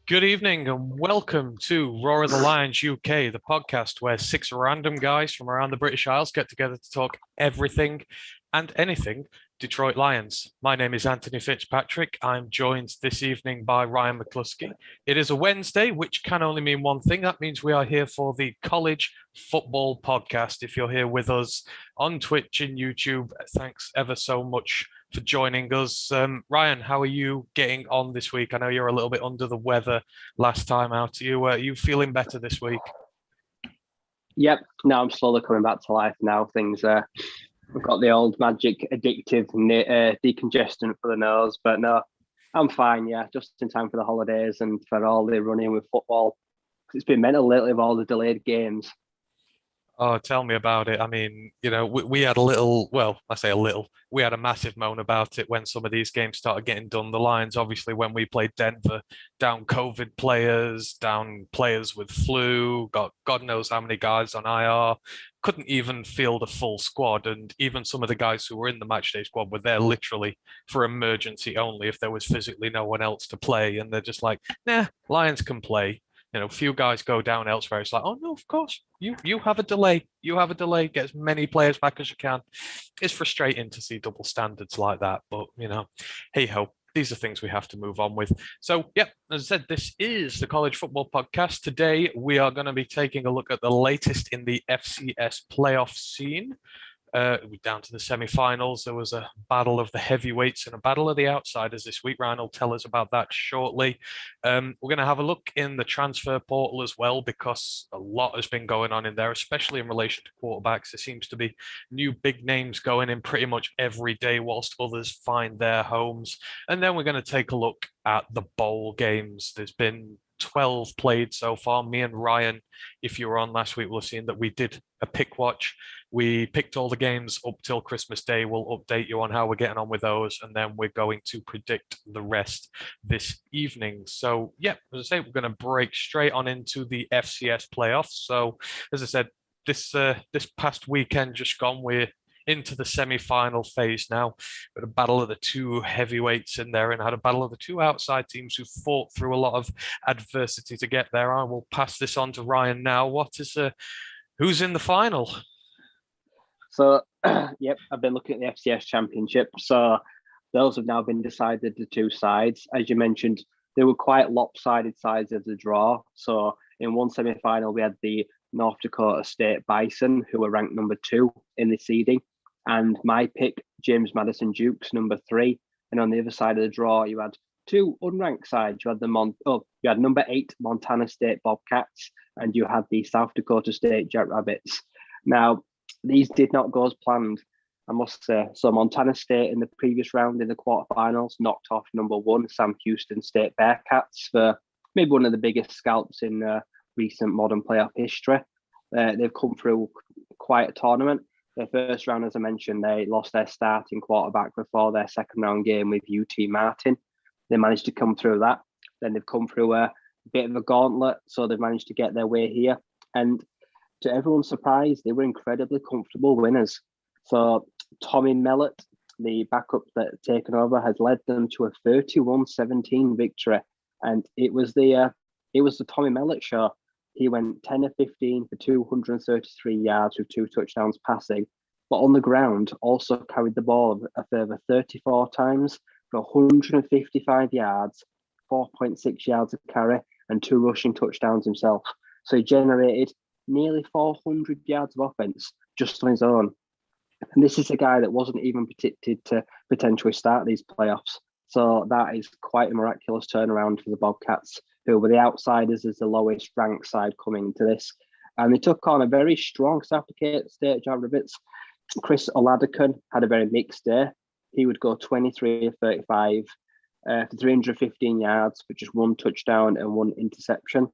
Good evening and welcome to Roar of the Lions UK, the podcast where six random guys from around the British Isles get together to talk everything and anything Detroit Lions. My name is Anthony Fitzpatrick. I'm joined this evening by Ryan McCluskey. It is a Wednesday, which can only mean one thing. That means we are here for the College Football Podcast. If you're here with us on Twitch and YouTube, thanks ever so much for joining us. Ryan, how are you getting on this week? I know you're a little bit under the weather last time out. Are you feeling better this week? Yep. No, I'm slowly coming back to life now. We've got the old magic addictive decongestant for the nose, but no, I'm fine. Yeah, just in time for the holidays and for all the running with football. It's been mental lately with all the delayed games. Oh, tell me about it. I mean, we had a little, well, I say a little, we had a massive moan about it when some of these games started getting done. The Lions, obviously, when we played Denver, down COVID players, down players with flu, got God knows how many guys on IR, couldn't even field a full squad. And even some of the guys who were in the matchday squad were there literally for emergency only if there was physically no one else to play. And they're just like, nah, Lions can play. Few guys go down elsewhere. It's like, oh no, of course, you have a delay. You have a delay. Get as many players back as you can. It's frustrating to see double standards like that, but hey ho. These are things we have to move on with. So, yeah, as I said, this is the College Football Podcast. Today, we are going to be taking a look at the latest in the FCS playoff scene. We're down to the semi-finals. There was a battle of the heavyweights and a battle of the outsiders this week. Ryan will tell us about that shortly. We're going to have a look in the transfer portal as well because a lot has been going on in there, especially in relation to quarterbacks. There seems to be new big names going in pretty much every day whilst others find their homes. And then we're going to take a look at the bowl games. There's been 12 played so far. Me and Ryan, if you were on last week, will have seen that we did a pick watch. We picked all the games up till Christmas Day. We'll update you on how we're getting on with those, and then we're going to predict the rest this evening. So, yeah, as I say, we're going to break straight on into the FCS playoffs. So, as I said, this past weekend just gone, we're into the semi-final phase now. We had a battle of the two heavyweights in there and had a battle of the two outside teams who fought through a lot of adversity to get there. I will pass this on to Ryan now. Who's in the final? So, yep, I've been looking at the FCS Championship. So those have now been decided, the two sides. As you mentioned, they were quite lopsided sides of the draw. So in one semi-final, we had the North Dakota State Bison, who were ranked number 2 in the seeding, and my pick, James Madison Dukes, number 3. And on the other side of the draw, you had two unranked sides. You had number 8 Montana State Bobcats, and you had the South Dakota State Jackrabbits. Now, these did not go as planned, I must say. So Montana State in the previous round in the quarterfinals knocked off number 1 Sam Houston State Bearcats for maybe one of the biggest scalps in recent modern playoff history. They've come through quite a tournament. Their first round, as I mentioned, they lost their starting quarterback before their second round game with UT Martin. They managed to come through that. Then they've come through a bit of a gauntlet, so they've managed to get their way here. And to everyone's surprise, they were incredibly comfortable winners. So Tommy Mellett, the backup that taken over, has led them to a 31-17 victory. And it was the Tommy Mellett show. He went 10 of 15 for 233 yards with 2 touchdowns passing, but on the ground also carried the ball a further 34 times for 155 yards, 4.6 yards of carry, and 2 rushing touchdowns himself. So he generated nearly 400 yards of offense just on his own. And this is a guy that wasn't even predicted to potentially start these playoffs. So that is quite a miraculous turnaround for the Bobcats, who were the outsiders as the lowest ranked side coming into this. And they took on a very strong South Dakota State Jackrabbits. Chris Oladican had a very mixed day. He would go 23 of 35 for 315 yards, but just 1 touchdown and 1 interception.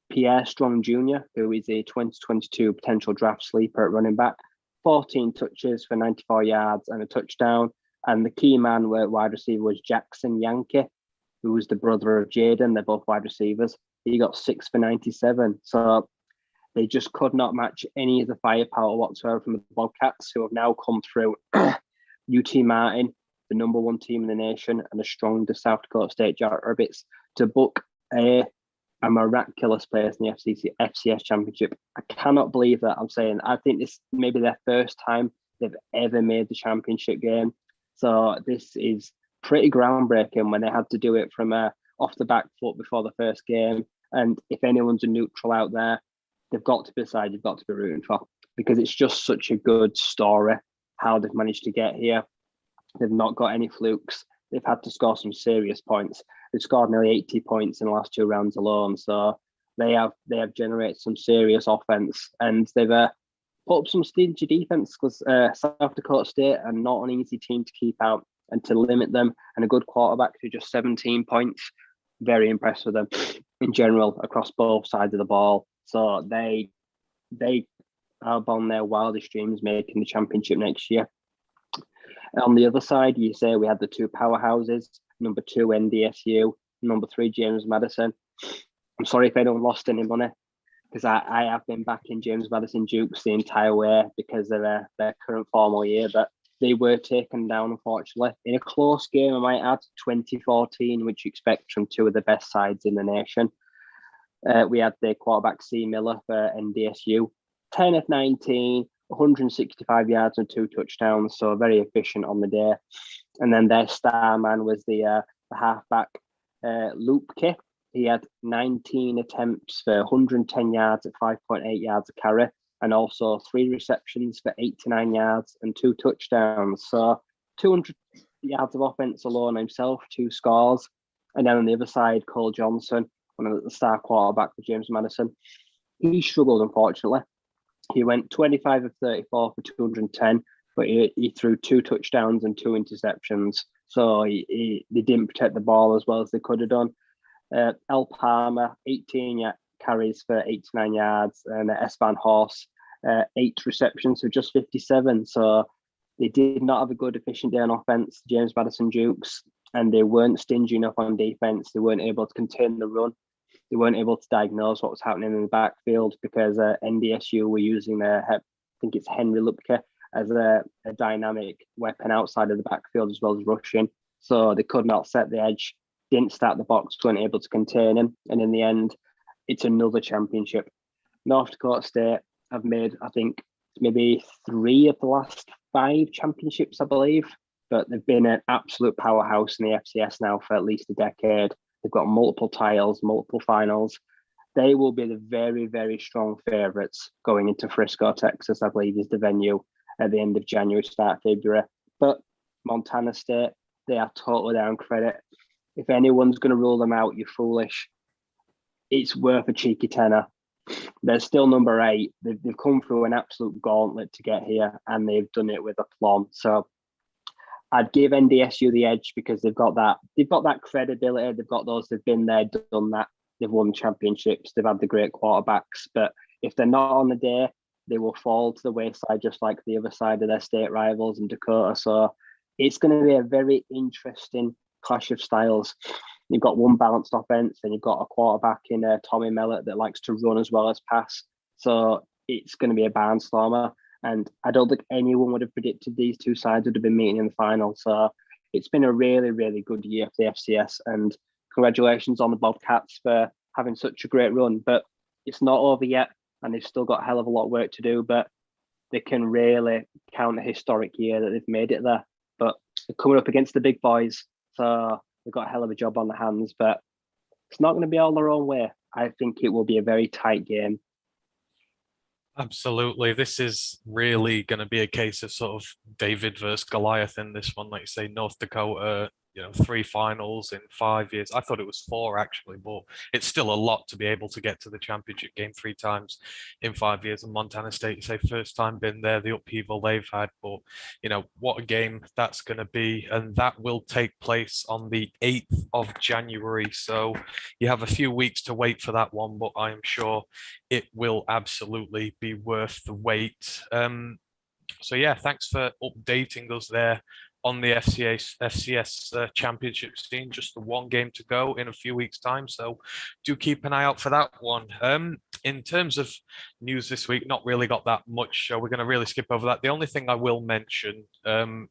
Pierre Strong Jr., who is a 2022 potential draft sleeper at running back, 14 touches for 94 yards and a touchdown. And the key man wide receiver was Jackson Yankee, who was the brother of Jaden. They're both wide receivers. He got 6 for 97. So they just could not match any of the firepower whatsoever from the Bobcats, who have now come through UT Martin, the number 1 team in the nation, and a strong South Dakota State Jackrabbits to book a, a miraculous place in the FCS Championship. I cannot believe that I'm saying. I think this may be their first time they've ever made the championship game. So this is pretty groundbreaking when they had to do it from off the back foot before the first game. And if anyone's a neutral out there, they've got to be the side you've got to be rooting for, because it's just such a good story how they've managed to get here. They've not got any flukes. They've had to score some serious points. They've scored nearly 80 points in the last 2 rounds alone. So they have generated some serious offense, and they've put up some stingy defense, because South Dakota State are not an easy team to keep out and to limit them. And a good quarterback to just 17 points. Very impressed with them in general across both sides of the ball. So they are on their wildest dreams making the championship next year. On the other side, you say we had the two powerhouses, number 2, NDSU, number 3, James Madison. I'm sorry if anyone lost any money, because I have been backing James Madison Dukes the entire way because of their current formal year, but they were taken down, unfortunately, in a close game, I might add, 2014, which you expect from two of the best sides in the nation. We had the quarterback C. Miller for NDSU, 10 of 19, 165 yards and 2 touchdowns, so very efficient on the day. And then their star man was the halfback, Lupke. He had 19 attempts for 110 yards at 5.8 yards a carry, and also 3 receptions for 89 yards and 2 touchdowns. So 200 yards of offense alone himself, 2 scores. And then on the other side, Cole Johnson, one of the star quarterback for James Madison. He struggled, unfortunately. He went 25 of 34 for 210, but he threw 2 touchdowns and 2 interceptions. So they didn't protect the ball as well as they could have done. El Palmer, 18 carries for 89 yards, and Espan Horse, 8 receptions for just 57. So they did not have a good, efficient day on offense, James Madison Dukes, and they weren't stingy enough on defense. They weren't able to contain the run. They weren't able to diagnose what was happening in the backfield, because NDSU were using their, I think it's Henry Lupke, as a dynamic weapon outside of the backfield as well as rushing. So they could not set the edge, didn't start the box, weren't able to contain him. And in the end, it's another championship. North Dakota State have made, I think, maybe 3 of the last 5 championships, I believe. But they've been an absolute powerhouse in the FCS now for at least a decade. They've got multiple titles, multiple finals. They will be the very, very strong favourites going into Frisco, Texas, I believe is the venue at the end of January, start February. But Montana State, they are totally down credit. If anyone's going to rule them out, you're foolish. It's worth a cheeky tenner. They're still number 8. They've come through an absolute gauntlet to get here, and they've done it with aplomb. So I'd give NDSU the edge, because they've got that credibility. They've got those. They've been there, done that. They've won championships. They've had the great quarterbacks. But if they're not on the day, they will fall to the wayside, just like the other side of their state rivals in Dakota. So it's going to be a very interesting clash of styles. You've got one balanced offense, and you've got a quarterback in Tommy Mellott that likes to run as well as pass. So it's going to be a barnstormer. And I don't think anyone would have predicted these two sides would have been meeting in the final. So it's been a really, really good year for the FCS. And congratulations on the Bobcats for having such a great run. But it's not over yet, and they've still got a hell of a lot of work to do. But they can really count a historic year that they've made it there. But they're coming up against the big boys. So they've got a hell of a job on their hands. But it's not going to be all their own way. I think it will be a very tight game. Absolutely. This is really going to be a case of sort of David versus Goliath in this one. Like you say, North Dakota, 3 finals in 5 years. I thought it was 4 actually, but it's still a lot to be able to get to the championship game 3 times in 5 years. And Montana State, you say, first time been there, the upheaval they've had. But, what a game that's going to be. And that will take place on the 8th of January. So you have a few weeks to wait for that one, but I'm sure it will absolutely be worth the wait. So yeah, thanks for updating us there on the FCS championship scene. Just the one game to go in a few weeks' time, so do keep an eye out for that one. In terms of news this week, not really got that much, so we're going to really skip over that. The only thing I will mention,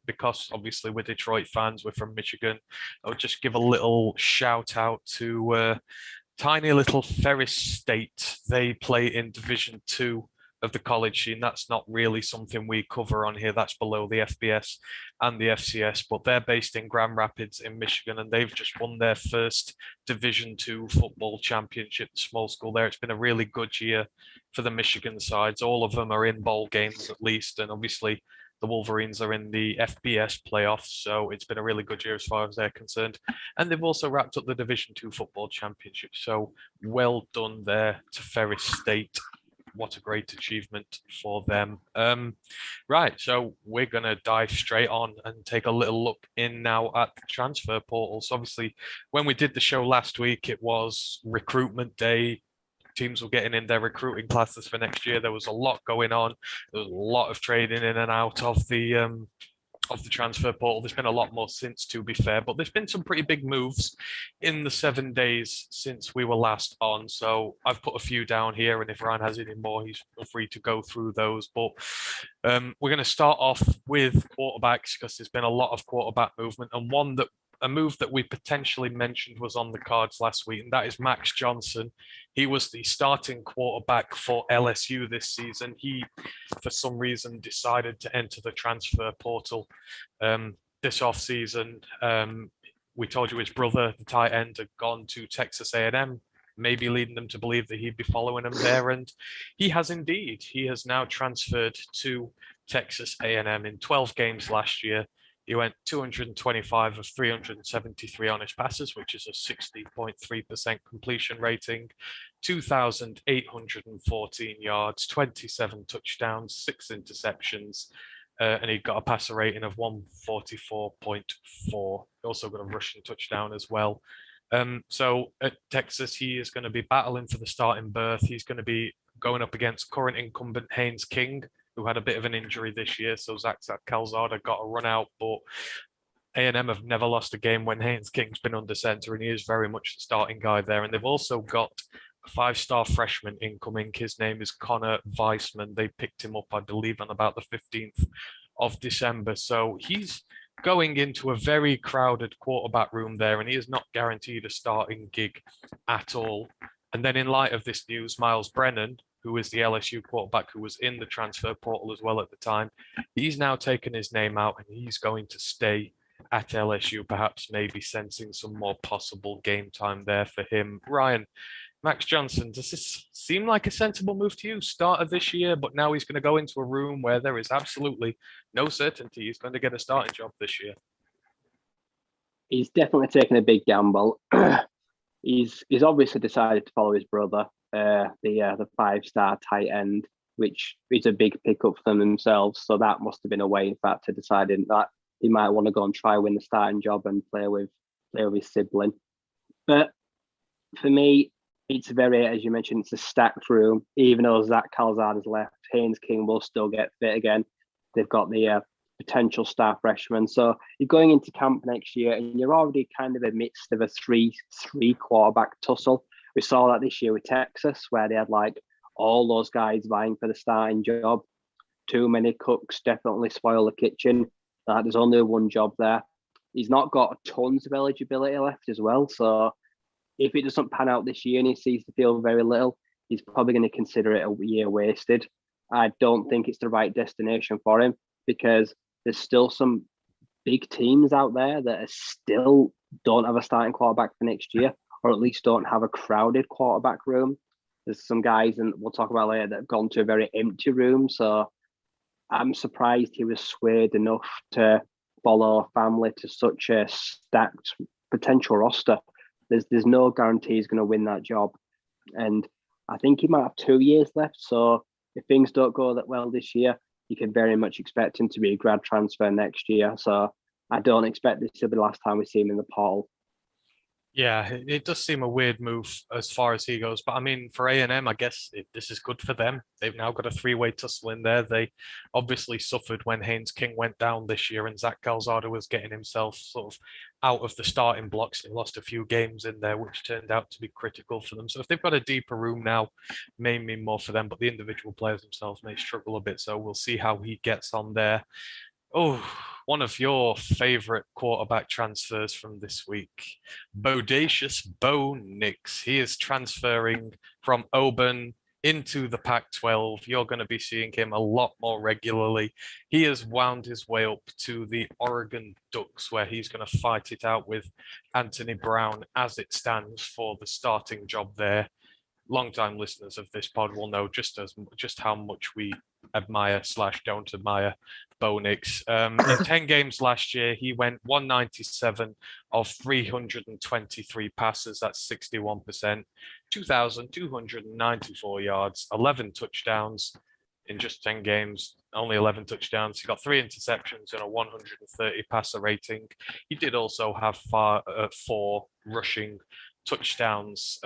because obviously we're Detroit fans, we're from Michigan, I'll just give a little shout out to tiny little Ferris State. They play in Division Two of the college scene. That's not really something we cover on here. That's below the FBS and the FCS, but they're based in Grand Rapids in Michigan, and they've just won their first Division Two football championship, small school there. It's been a really good year for the Michigan sides. All of them are in bowl games at least, and obviously the Wolverines are in the FBS playoffs, so it's been a really good year as far as they're concerned. And they've also wrapped up the Division Two football championship. So well done there to Ferris State. What a great achievement for them. Right, so we're going to dive straight on and take a little look in now at the transfer portals. Obviously, when we did the show last week, it was recruitment day. Teams were getting in their recruiting classes for next year. There was a lot going on. There was a lot of trading in and out of the transfer portal. There's been a lot more since, to be fair, but there's been some pretty big moves in the 7 days since we were last on. So I've put a few down here, and if Ryan has any more, he's free to go through those. But we're going to start off with quarterbacks because there's been a lot of quarterback movement, and a move that we potentially mentioned was on the cards last week, and that is Max Johnson. He was the starting quarterback for LSU this season. He, for some reason, decided to enter the transfer portal this offseason. We told you his brother, the tight end, had gone to Texas A&M, maybe leading them to believe that he'd be following him there, and he has indeed. He has now transferred to Texas A&M in 12 games last year. He went 225 of 373 on his passes, which is a 60.3% completion rating, 2,814 yards, 27 touchdowns, 6 interceptions, and he got a passer rating of 144.4. He also got a rushing touchdown as well. So at Texas, he is going to be battling for the starting berth. He's going to be going up against current incumbent Haynes King, who had a bit of an injury this year. So Zach Calzada got a run out, but A&M have never lost a game when Haynes King's been under center, and he is very much the starting guy there. And they've also got a 5-star freshman incoming. His name is Connor Weissman. They picked him up, I believe, on about the 15th of December. So he's going into a very crowded quarterback room there, and he is not guaranteed a starting gig at all. And then in light of this news, Miles Brennan, who is the LSU quarterback who was in the transfer portal as well at the time, he's now taken his name out and he's going to stay at LSU, perhaps maybe sensing some more possible game time there for him. Ryan, Max Johnson, does this seem like a sensible move to you? Start of this year, but now he's going to go into a room where there is absolutely no certainty he's going to get a starting job this year. He's definitely taken a big gamble. He's obviously decided to follow his brother, the 5-star tight end, which is a big pickup for them themselves. So that must have been a way, in fact, to deciding that he might want to go and try win the starting job and play with his sibling. But for me, it's very, as you mentioned, it's a stacked room. Even though Zach Calzada's left, Haynes King will still get fit again. They've got the potential star freshman. So you're going into camp next year and you're already kind of amidst of a three quarterback tussle. We saw that this year with Texas, where they had like all those guys vying for the starting job. Too many cooks definitely spoil the kitchen. There's only one job there. He's not got tons of eligibility left as well. So if it doesn't pan out this year and he sees the field very little, he's probably going to consider it a year wasted. I don't think it's the right destination for him because there's still some big teams out there that are still don't have a starting quarterback for next year, or at least don't have a crowded quarterback room. There's some guys, and we'll talk about later, that have gone to a very empty room. So I'm surprised he was swayed enough to follow family to such a stacked potential roster. There's no guarantee he's going to win that job. And I think he might have 2 years left. So if things don't go that well this year, you can very much expect him to be a grad transfer next year. So I don't expect this to be the last time we see him in the portal. Yeah, it does seem a weird move as far as he goes. But I mean, for A&M, I guess this is good for them. They've now got a 3-way tussle in there. They obviously suffered when Haynes King went down this year and Zach Calzada was getting himself sort of out of the starting blocks. They lost a few games in there, which turned out to be critical for them. So if they've got a deeper room now, may mean more for them. But the individual players themselves may struggle a bit. So we'll see how he gets on there. Oh, one of your favorite quarterback transfers from this week, Bodacious Bo Nix. He is transferring from Auburn into the Pac-12. You're going to be seeing him a lot more regularly. He has wound his way up to the Oregon Ducks, where he's going to fight it out with Anthony Brown as it stands for the starting job there. Long-time listeners of this pod will know just how much we admire slash don't admire Bo Nix. In 10 games last year, he went 197 of 323 passes. That's 61%, 2,294 yards, 11 touchdowns in just 10 games, only 11 touchdowns. He got 3 interceptions and a 130 passer rating. He did also have 4 rushing touchdowns.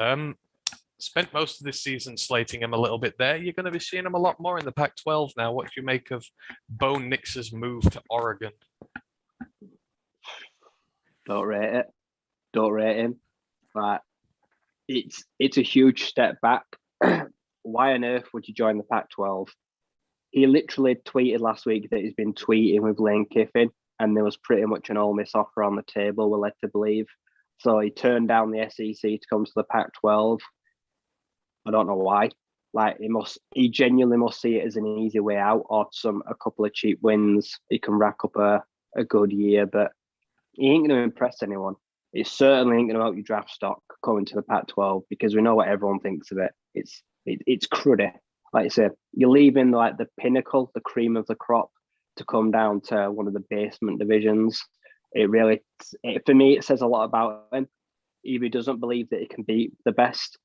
Spent most of this season slating him a little bit there. You're going to be seeing him a lot more in the Pac-12 now. What do you make of Bo Nix's move to Oregon? Don't rate it. Don't rate him. But it's a huge step back. Why on earth would you join the Pac-12? He literally tweeted last week that he's been tweeting with Lane Kiffin, and there was pretty much an Ole Miss offer on the table, we're led to believe. So he turned down the SEC to come to the Pac-12. I don't know why. Like he genuinely must see it as an easy way out, or a couple of cheap wins. He can rack up a good year, but he ain't going to impress anyone. It certainly ain't going to help your draft stock coming to the Pac-12, because we know what everyone thinks of it. It's cruddy. Like I said, you're leaving like the pinnacle, the cream of the crop, to come down to one of the basement divisions. For me, it says a lot about him. Either he doesn't believe that he can beat the best,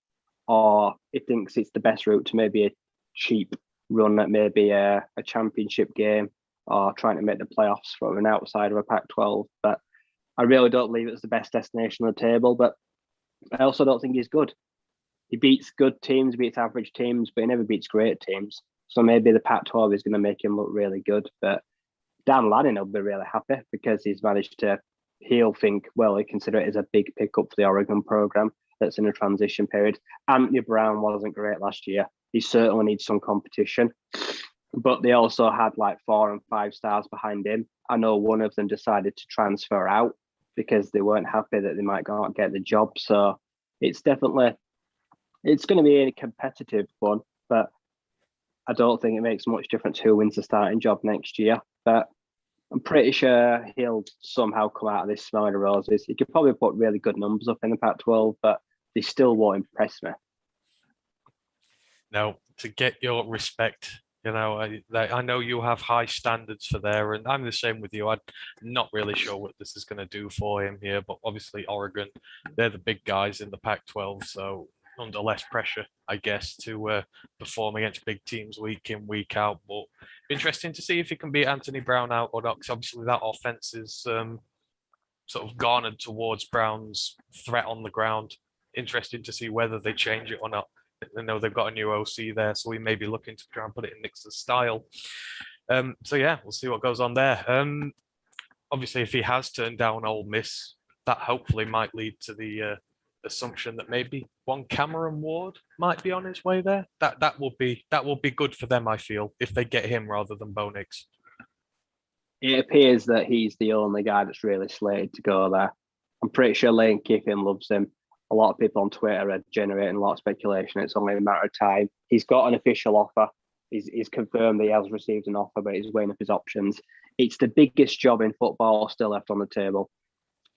or he thinks it's the best route to maybe a cheap run at maybe a championship game, or trying to make the playoffs from an outside of a Pac-12. But I really don't believe it's the best destination on the table. But I also don't think he's good. He beats good teams, beats average teams, but he never beats great teams. So maybe the Pac-12 is going to make him look really good. But Dan Lanning will be really happy, because he's managed to, he'll think, well, he consider it as a big pickup for the Oregon program that's in a transition period. Anthony Brown wasn't great last year. He certainly needs some competition. But they also had like 4 and 5 stars behind him. I know one of them decided to transfer out because they weren't happy that they might not get the job. So it's going to be a competitive one, but I don't think it makes much difference who wins the starting job next year. But I'm pretty sure he'll somehow come out of this smelling of roses. He could probably put really good numbers up in the Pac-12, but they still won't impress me. No, to get your respect, I know you have high standards for there, and I'm the same with you. I'm not really sure what this is going to do for him here, but obviously Oregon, they're the big guys in the Pac-12, so under less pressure, I guess, to perform against big teams week in, week out. But interesting to see if he can beat Anthony Brown out or not, because obviously that offense is sort of garnered towards Brown's threat on the ground. Interesting to see whether they change it or not. I know they've got a new OC there, so we may be looking to try and put it in Nix's style. So yeah, we'll see what goes on there. Obviously, if he has turned down Ole Miss, that hopefully might lead to the assumption that maybe one Cameron Ward might be on his way there. That will be good for them, I feel, if they get him rather than Bo Nix. It appears that he's the only guy that's really slated to go there. I'm pretty sure Lane Kiffin loves him. A lot of people on Twitter are generating a lot of speculation. It's only a matter of time. He's got an official offer. He's confirmed that he has received an offer, but he's weighing up his options. It's the biggest job in football still left on the table.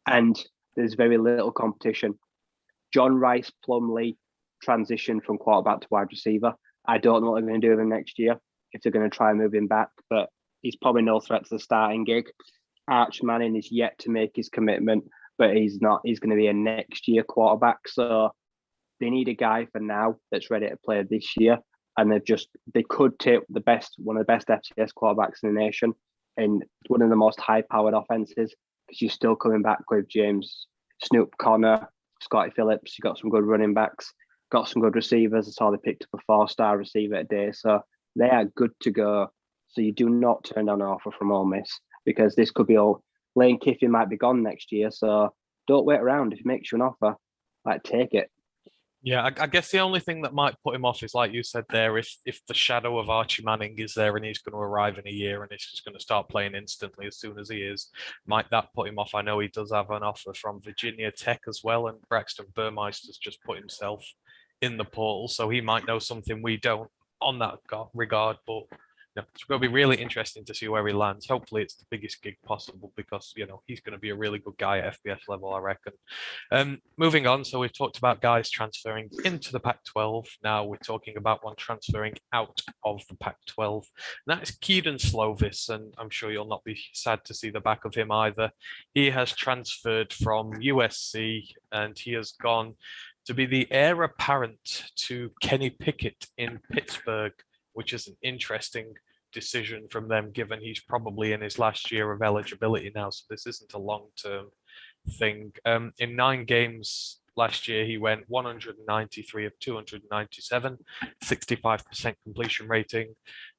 And there's very little competition. John Rice Plumlee transitioned from quarterback to wide receiver. I don't know what they're going to do with him next year, if they're going to try and move him back, but he's probably no threat to the starting gig. Arch Manning is yet to make his commitment, but he's not. He's going to be a next year quarterback. So they need a guy for now that's ready to play this year. And they could take one of the best FCS quarterbacks in the nation, and one of the most high-powered offenses, because you're still coming back with James Snoop Connor, Scotty Phillips. You got some good running backs, got some good receivers. I saw they picked up a 4-star receiver today, so they are good to go. So you do not turn down an offer from Ole Miss, because this could be all. Lane Kiffin might be gone next year, so don't wait around. If he makes you an offer, take it. Yeah, I guess the only thing that might put him off is, like you said there, if the shadow of Archie Manning is there and he's going to arrive in a year and he's just going to start playing instantly as soon as he is, might that put him off? I know he does have an offer from Virginia Tech as well, and Braxton Burmeister's just put himself in the portal, so he might know something we don't on that regard. But it's going to be really interesting to see where he lands. Hopefully, it's the biggest gig possible because he's going to be a really good guy at FBS level, I reckon. Moving on, so we've talked about guys transferring into the Pac-12. Now we're talking about one transferring out of the Pac-12. And that is Keaton Slovis, and I'm sure you'll not be sad to see the back of him either. He has transferred from USC, and he has gone to be the heir apparent to Kenny Pickett in Pittsburgh, which is an interesting decision from them, given he's probably in his last year of eligibility now. So this isn't a long-term thing. In 9 games last year, he went 193 of 297, 65% completion rating,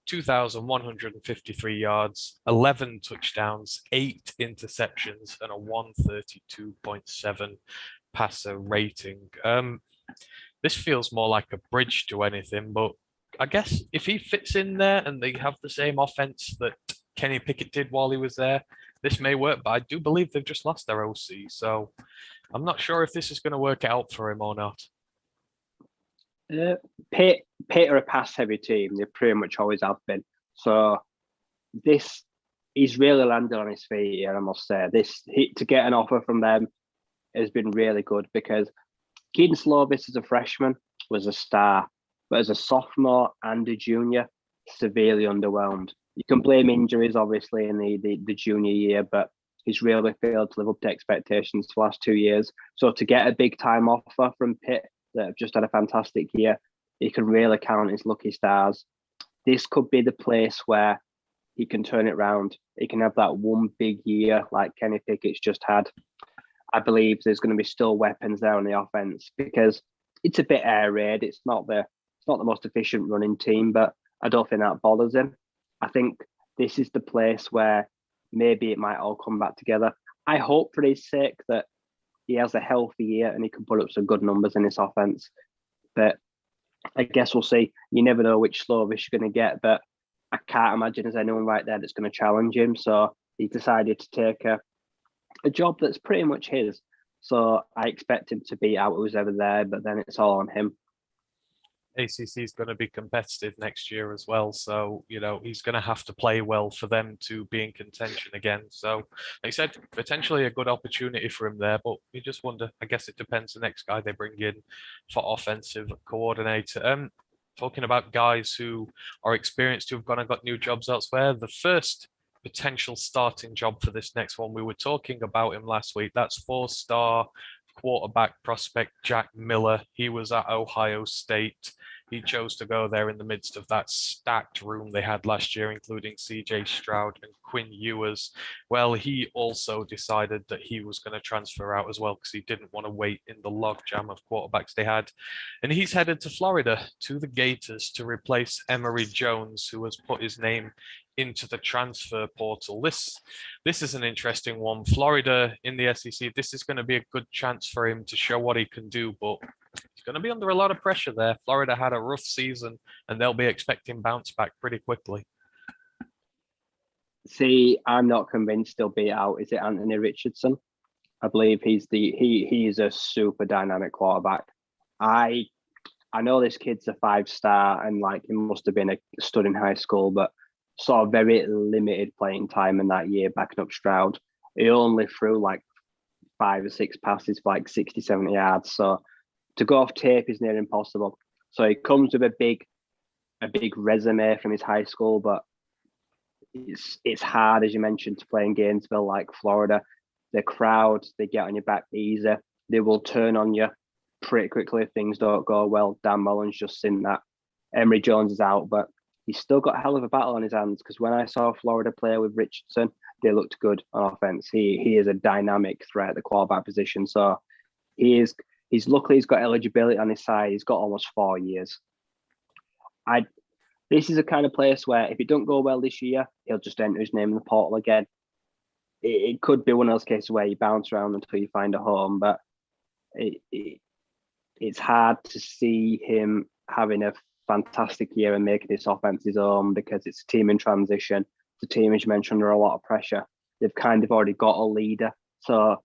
2,153 yards, 11 touchdowns, 8 interceptions, and a 132.7 passer rating. This feels more like a bridge to anything, but I guess if he fits in there and they have the same offense that Kenny Pickett did while he was there, this may work. But I do believe they've just lost their OC, so I'm not sure if this is going to work out for him or not. Pitt are a pass-heavy team. They pretty much always have been. So he's really landed on his feet here, I must say. To get an offer from them has been really good because Keaton Slovis as a freshman was a star, but as a sophomore and a junior, severely underwhelmed. You can blame injuries, obviously, in the junior year, but he's really failed to live up to expectations the last 2 years. So to get a big-time offer from Pitt that have just had a fantastic year, he can really count his lucky stars. This could be the place where he can turn it around. He can have that one big year like Kenny Pickett's just had. I believe there's going to be still weapons there on the offense because it's a bit air raid. It's not the most efficient running team, but I don't think that bothers him. I think this is the place where maybe it might all come back together. I hope for his sake that he has a healthy year and he can put up some good numbers in this offense. But I guess we'll see. You never know which Slovis you're going to get, but I can't imagine there's anyone right there that's going to challenge him. So he decided to take a job that's pretty much his. So I expect him to beat out who's ever there, but then it's all on him. ACC is going to be competitive next year as well. So, he's going to have to play well for them to be in contention again. So, like I said, potentially a good opportunity for him there, but you just wonder, I guess it depends the next guy they bring in for offensive coordinator. Talking about guys who are experienced, who've gone and got new jobs elsewhere, the first potential starting job for this next one, we were talking about him last week. That's 4-star quarterback prospect Jack Miller. He was at Ohio State. He chose to go there in the midst of that stacked room they had last year, including CJ Stroud and Quinn Ewers. Well, he also decided that he was going to transfer out as well because he didn't want to wait in the logjam of quarterbacks they had. And he's headed to Florida, to the Gators, to replace Emory Jones, who has put his name into the transfer portal. This is an interesting one. Florida in the SEC, this is going to be a good chance for him to show what he can do, but he's going to be under a lot of pressure there. Florida had a rough season, and they'll be expecting bounce back pretty quickly. See, I'm not convinced he'll be out. Is it Anthony Richardson? I believe he's a super dynamic quarterback. I know this kid's a 5-star and he must have been a stud in high school, but saw very limited playing time in that year backing up Stroud. He only threw 5 or 6 passes for 60, 70 yards. So to go off tape is near impossible. So he comes with a big resume from his high school, but it's hard, as you mentioned, to play in Gainesville like Florida. The crowd, they get on your back easy. They will turn on you pretty quickly if things don't go well. Dan Mullen's just seen that. Emory Jones is out, but he's still got a hell of a battle on his hands because when I saw Florida play with Richardson, they looked good on offense. He is a dynamic threat at the quarterback position. So he's luckily he's got eligibility on his side. He's got almost 4 years. This is a kind of place where if it don't go well this year, he'll just enter his name in the portal again. It could be one of those cases where you bounce around until you find a home, but it's hard to see him having a fantastic year and making this offense his own because it's a team in transition. It's a team, as you mentioned, under a lot of pressure. They've kind of already got a leader. So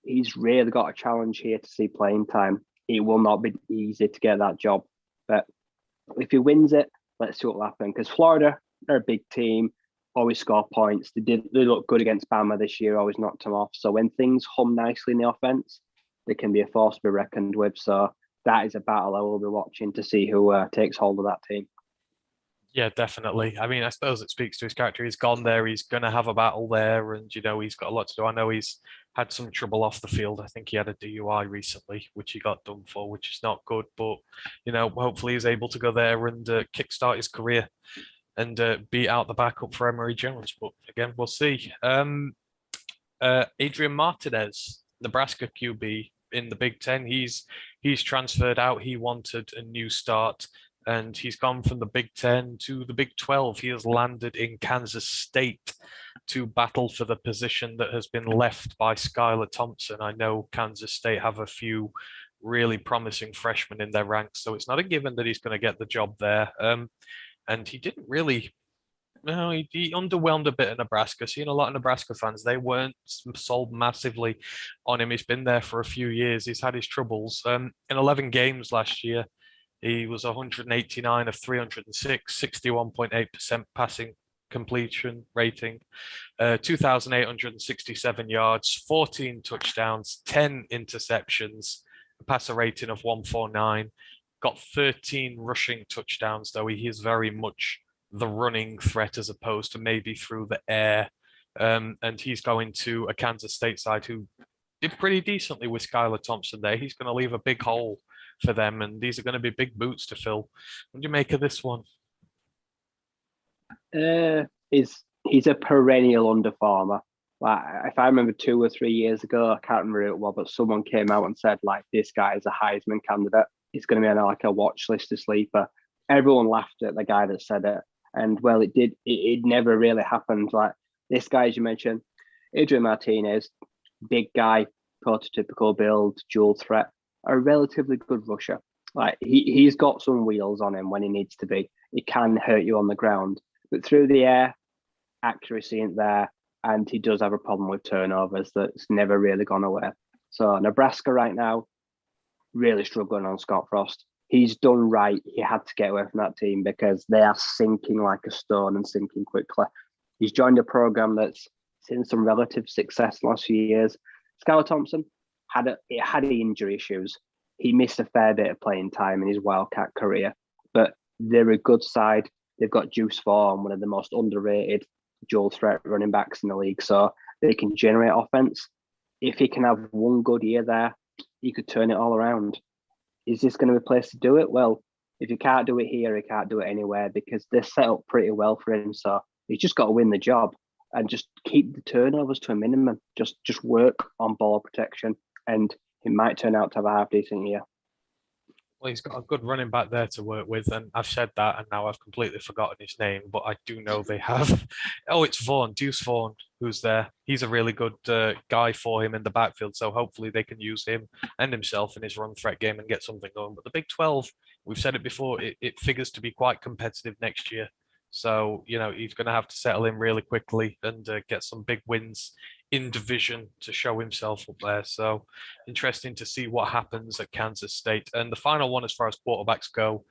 he's really got a challenge here to see playing time. It will not be easy to get that job. But if he wins it, let's see what will happen. Because Florida, they're a big team, always score points. They look good against Bama this year, always knocked them off. So when things hum nicely in the offense, they can be a force to be reckoned with. So that is a battle I will be watching to see who takes hold of that team. Yeah, definitely. I mean, I suppose it speaks to his character. He's gone there. He's going to have a battle there, and he's got a lot to do. I know he's had some trouble off the field. I think he had a DUI recently, which he got done for, which is not good. But hopefully he's able to go there and kickstart his career and beat out the backup for Emery Jones. But again, we'll see. Adrian Martinez, Nebraska QB in the Big Ten. He's transferred out. He wanted a new start, and he's gone from the Big Ten to the Big 12. He has landed in Kansas State to battle for the position that has been left by Skylar Thompson. I know Kansas State have a few really promising freshmen in their ranks, so it's not a given that he's going to get the job there. And he didn't really. No, he underwhelmed a bit in Nebraska. Seeing a lot of Nebraska fans, they weren't sold massively on him. He's been there for a few years. He's had his troubles. In 11 games last year, he was 189 of 306, 61.8% passing completion rating, 2,867 yards, 14 touchdowns, 10 interceptions, a passer rating of 149. Got 13 rushing touchdowns, though he is very much the running threat as opposed to maybe through the air. And he's going to a Kansas State side who did pretty decently with Skylar Thompson there. He's going to leave a big hole for them, and these are going to be big boots to fill. What do you make of this one? He's a perennial underperformer. Like, if I remember 2 or 3 years ago, I can't remember who it was, but someone came out and said, like, this guy is a Heisman candidate. He's going to be on like a watch list, a sleeper. Everyone laughed at the guy that said it. And well, it did. It never really happened. Like this guy, as you mentioned, Adrian Martinez, big guy, prototypical build, dual threat, a relatively good rusher. Like he's got some wheels on him when he needs to be. He can hurt you on the ground, but through the air, accuracy isn't there, and he does have a problem with turnovers that's never really gone away. So Nebraska right now, really struggling on Scott Frost. He's done right. He had to get away from that team because they are sinking like a stone and sinking quickly. He's joined a program that's seen some relative success in the last few years. Skylar Thompson had injury issues. He missed a fair bit of playing time in his Wildcat career, but they're a good side. They've got Juice Vaughn, one of the most underrated dual threat running backs in the league, so they can generate offense. If he can have one good year there, he could turn it all around. Is this going to be a place to do it? Well, if you can't do it here, you can't do it anywhere because they're set up pretty well for him. So he's just got to win the job and just keep the turnovers to a minimum. Just work on ball protection, and he might turn out to have a half decent year. Well, he's got a good running back there to work with, and I've said that, and now I've completely forgotten his name, but I do know they have. Oh, it's Vaughn, Deuce Vaughn, who's there. He's a really good guy for him in the backfield, so hopefully they can use him and himself in his run threat game and get something going. But the Big 12, we've said it before, it figures to be quite competitive next year. So, he's going to have to settle in really quickly and get some big wins in division to show himself up there. So interesting to see what happens at Kansas State. And the final one, as far as quarterbacks go,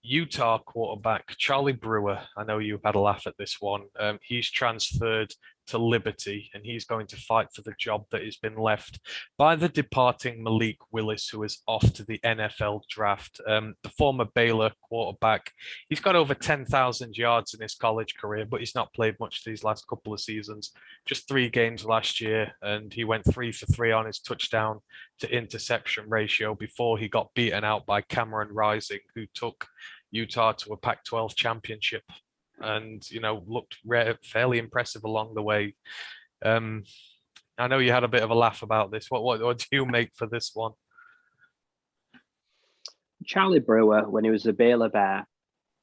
Utah quarterback Charlie Brewer. I know you had a laugh at this one. He's transferred to Liberty, and he's going to fight for the job that has been left by the departing Malik Willis, who is off to the NFL draft. The former Baylor quarterback, he's got over 10,000 yards in his college career, but he's not played much these last couple of seasons. Just 3 games last year, and he went 3 for 3 on his touchdown to interception ratio before he got beaten out by Cameron Rising, who took Utah to a Pac-12 championship and looked fairly impressive along the way. I know you had a bit of a laugh about this. What do you make for this one? Charlie Brewer, when he was a Baylor Bear,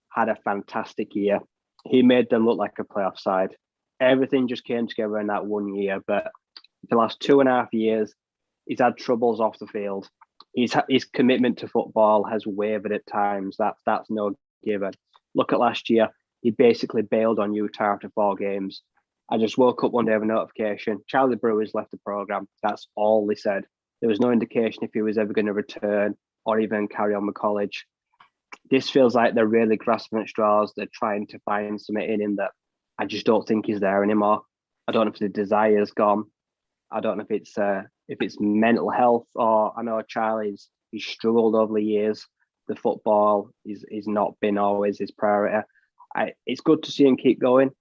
had a fantastic year. He made them look like a playoff side. Everything just came together in that 1 year, but the last 2.5 years, he's had troubles off the field. his commitment to football has wavered at times. That's no given. Look at last year; he basically bailed on Utah after 4 games. I just woke up one day with a notification: Charlie Brewer's left the program. That's all they said. There was no indication if he was ever going to return or even carry on with college. This feels like they're really grasping at straws. They're trying to find something in him that I just don't think he's there anymore. I don't know if the desire's gone. I don't know if it's mental health, or I know Charlie's he's struggled over the years. The football is not been always his priority. It's good to see him keep going.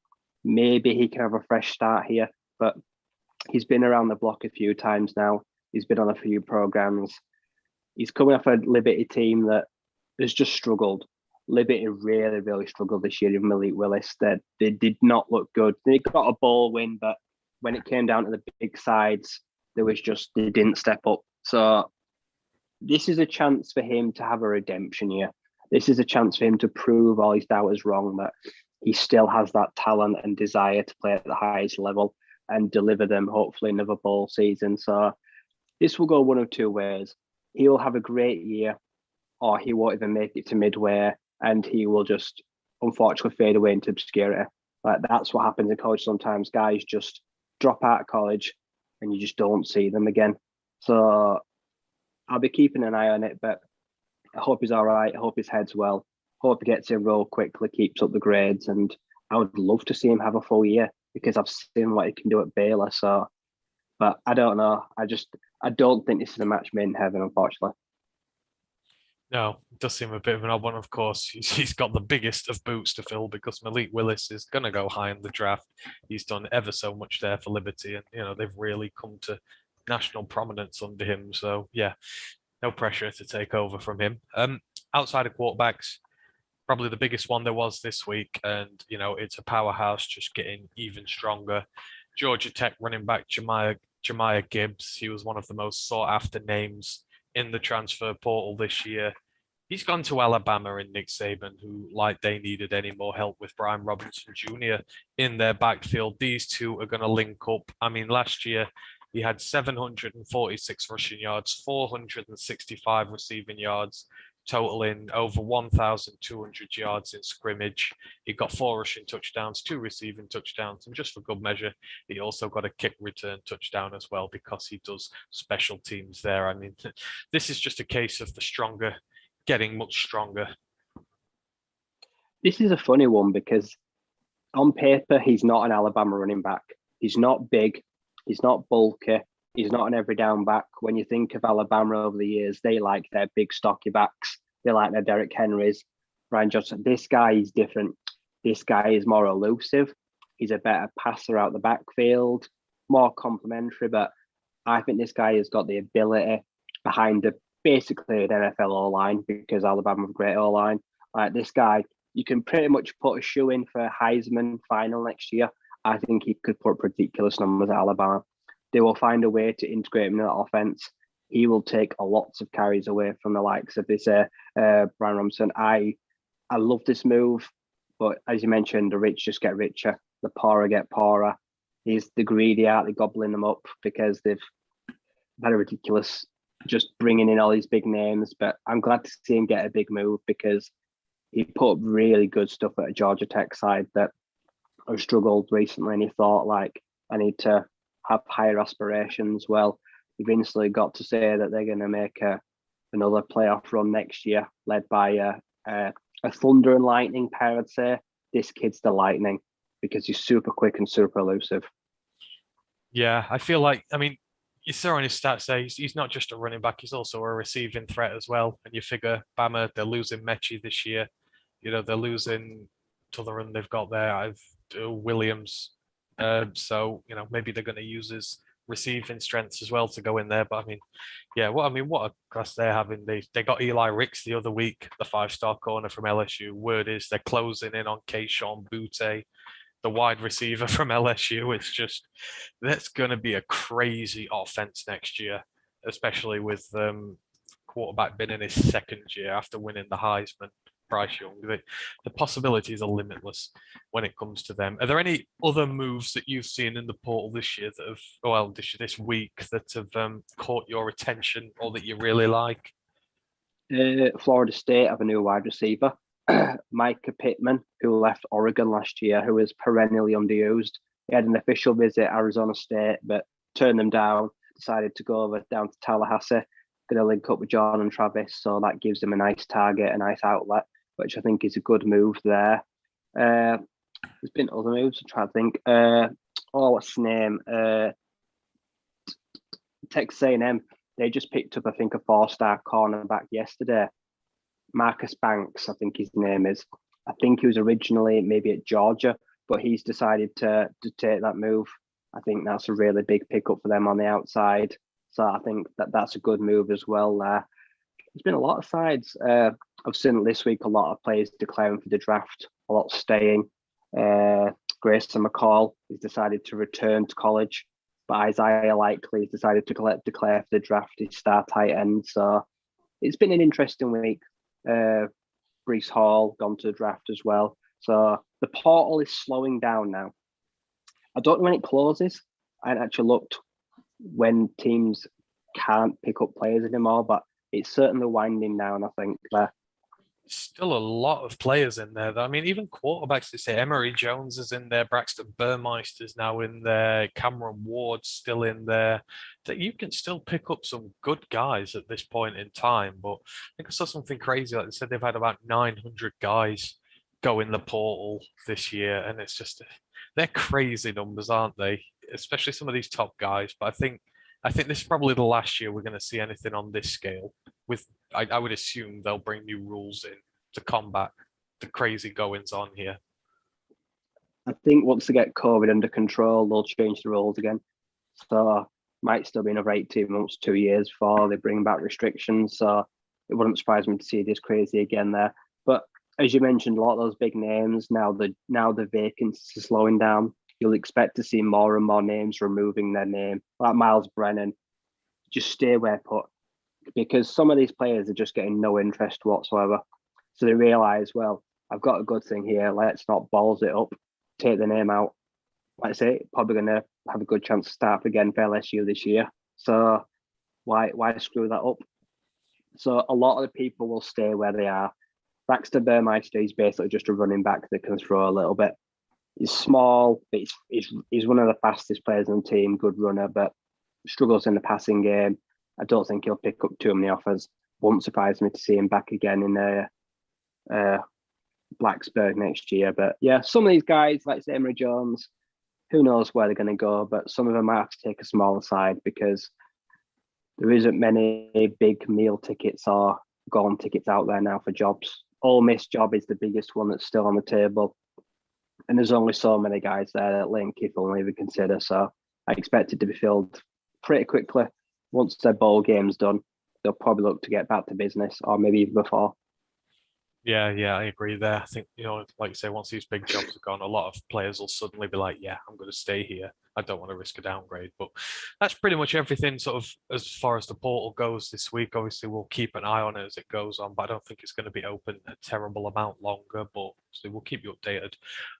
Maybe he can have a fresh start here, but he's been around the block a few times now. He's been on a few programs. He's coming off a Liberty team that has just struggled. Liberty really, really struggled this year with Malik Willis. They did not look good. They got a ball win, but when it came down to the big sides, they didn't step up. So this is a chance for him to have a redemption year. This is a chance for him to prove all his doubters wrong, that he still has that talent and desire to play at the highest level and deliver them hopefully another bowl season. So this will go one of two ways. He will have a great year, or he won't even make it to midway, and he will just unfortunately fade away into obscurity. Like that's what happens in college sometimes. Guys just drop out of college and you just don't see them again. So I'll be keeping an eye on it, but I hope he's all right. I hope his head's well. Hope he gets in roll quickly, keeps up the grades, and I would love to see him have a full year because I've seen what he can do at Baylor. So, but I don't know. I don't think this is a match made in heaven, unfortunately. No, it does seem a bit of an odd one. Of course, he's got the biggest of boots to fill because Malik Willis is going to go high in the draft. He's done ever so much there for Liberty, and they've really come to national prominence under him. So yeah, no pressure to take over from him. Outside of quarterbacks, probably the biggest one there was this week, and it's a powerhouse just getting even stronger. Georgia Tech running back Jemiah Gibbs. He was one of the most sought after names in the transfer portal this year. He's gone to Alabama and Nick Saban, who, like they needed any more help with Brian Robinson Jr. in their backfield. These two are going to link up. I mean, last year he had 746 rushing yards, 465 receiving yards, totaling over 1,200 yards in scrimmage. He got 4 rushing touchdowns, 2 receiving touchdowns, and just for good measure, he also got a kick return touchdown as well because he does special teams there. I mean, this is just a case of the stronger getting much stronger. This is a funny one because on paper, he's not an Alabama running back. He's not big. He's not bulky. He's not an every down back. When you think of Alabama over the years, they like their big stocky backs. They like their Derrick Henrys, Brian Johnson. This guy is different. This guy is more elusive. He's a better passer out the backfield, more complimentary. But I think this guy has got the ability behind basically an NFL O line because Alabama have a great O line. Like this guy, you can pretty much put a shoe in for Heisman final next year. I think he could put ridiculous numbers at Alabama. They will find a way to integrate him in that offense. He will take a lots of carries away from the likes of this Brian Robinson. I love this move, but as you mentioned, the rich just get richer, the poorer get poorer. He's the greedy out, they're gobbling them up because they've had a ridiculous just bringing in all these big names. But I'm glad to see him get a big move because he put up really good stuff at a Georgia Tech side that have struggled recently, and he thought like I need to have higher aspirations. Well, you've instantly got to say that they're going to make another playoff run next year, led by a Thunder and Lightning pair. I'd say this kid's the Lightning because he's super quick and super elusive. Yeah, I feel like, I mean, you saw on his stats there, he's not just a running back, he's also a receiving threat as well. And you figure Bama, they're losing Mechie this year. They're losing to the run they've got there. I've Williams. So, maybe they're going to use his receiving strengths as well to go in there. But I mean, yeah, what a class they're having. They got Eli Ricks the other week, the 5-star corner from LSU. Word is they're closing in on Keyshawn Butte, the wide receiver from LSU. It's just that's going to be a crazy offense next year, especially with quarterback being in his second year after winning the Heisman. Bryce Young. The possibilities are limitless when it comes to them. Are there any other moves that you've seen in the portal this year that have, well, this week that have caught your attention or that you really like? Florida State have a new wide receiver, Micah Pittman, who left Oregon last year, who was perennially underused. He had an official visit at Arizona State, but turned them down, decided to go over down to Tallahassee, going to link up with John and Travis. So that gives him a nice target, a nice outlet, which I think is a good move there. There's been other moves, I'm trying to think. What's his name? Texas A&M. They just picked up, I think, a 4-star cornerback yesterday. Marcus Banks, I think his name is. I think he was originally maybe at Georgia, but he's decided to take that move. I think that's a really big pickup for them on the outside. So I think that's a good move as well there. There's been a lot of sides. I've seen this week a lot of players declaring for the draft, a lot staying. Grayson McCall has decided to return to college, but Isaiah Likely has decided to declare for the draft, his star tight end. So it's been an interesting week. Brees Hall gone to the draft as well. So the portal is slowing down now. I don't know when it closes. I hadn't actually looked when teams can't pick up players anymore, but it's certainly winding down, I think, there. Still a lot of players in there. I mean, even quarterbacks, they say Emory Jones is in there, Braxton Burmeister's now in there, Cameron Ward's still in there. That you can still pick up some good guys at this point in time. But I think I saw something crazy. Like they said, they've had about 900 guys go in the portal this year, and it's just they're crazy numbers, aren't they? Especially some of these top guys. But I think this is probably the last year we're going to see anything on this scale. With I would assume they'll bring new rules in to combat the crazy goings on here. I think once they get COVID under control, they'll change the rules again. So might still be another 18 months, 2 years before they bring back restrictions. So it wouldn't surprise me to see this crazy again there. But as you mentioned, a lot of those big names now the vacancies are slowing down. You'll expect to see more and more names removing their name, like Miles Brennan. Just stay where put, because some of these players are just getting no interest whatsoever. So they realise, well, I've got a good thing here. Let's not balls it up, take the name out. Like I say, probably going to have a good chance to start again for LSU this year. So why screw that up? So a lot of the people will stay where they are. Baxter Burmeister is basically just a running back that can throw a little bit. He's small, but he's one of the fastest players on the team, good runner, but struggles in the passing game. I don't think he'll pick up too many offers. Won't surprise me to see him back again in Blacksburg next year. But yeah, some of these guys, like Emory Jones, who knows where they're going to go, but some of them might have to take a smaller side because there isn't many big meal tickets or gone tickets out there now for jobs. Ole Miss job is the biggest one that's still on the table. And there's only so many guys there that Lane Kiffin will even consider. So I expect it to be filled pretty quickly. Once their bowl game's done, they'll probably look to get back to business or maybe even before. Yeah, I agree there. I think, like you say, once these big jobs are gone, a lot of players will suddenly be like, yeah, I'm going to stay here. I don't want to risk a downgrade. But that's pretty much everything sort of as far as the portal goes this week. Obviously, we'll keep an eye on it as it goes on, but I don't think it's going to be open a terrible amount longer. But obviously, we'll keep you updated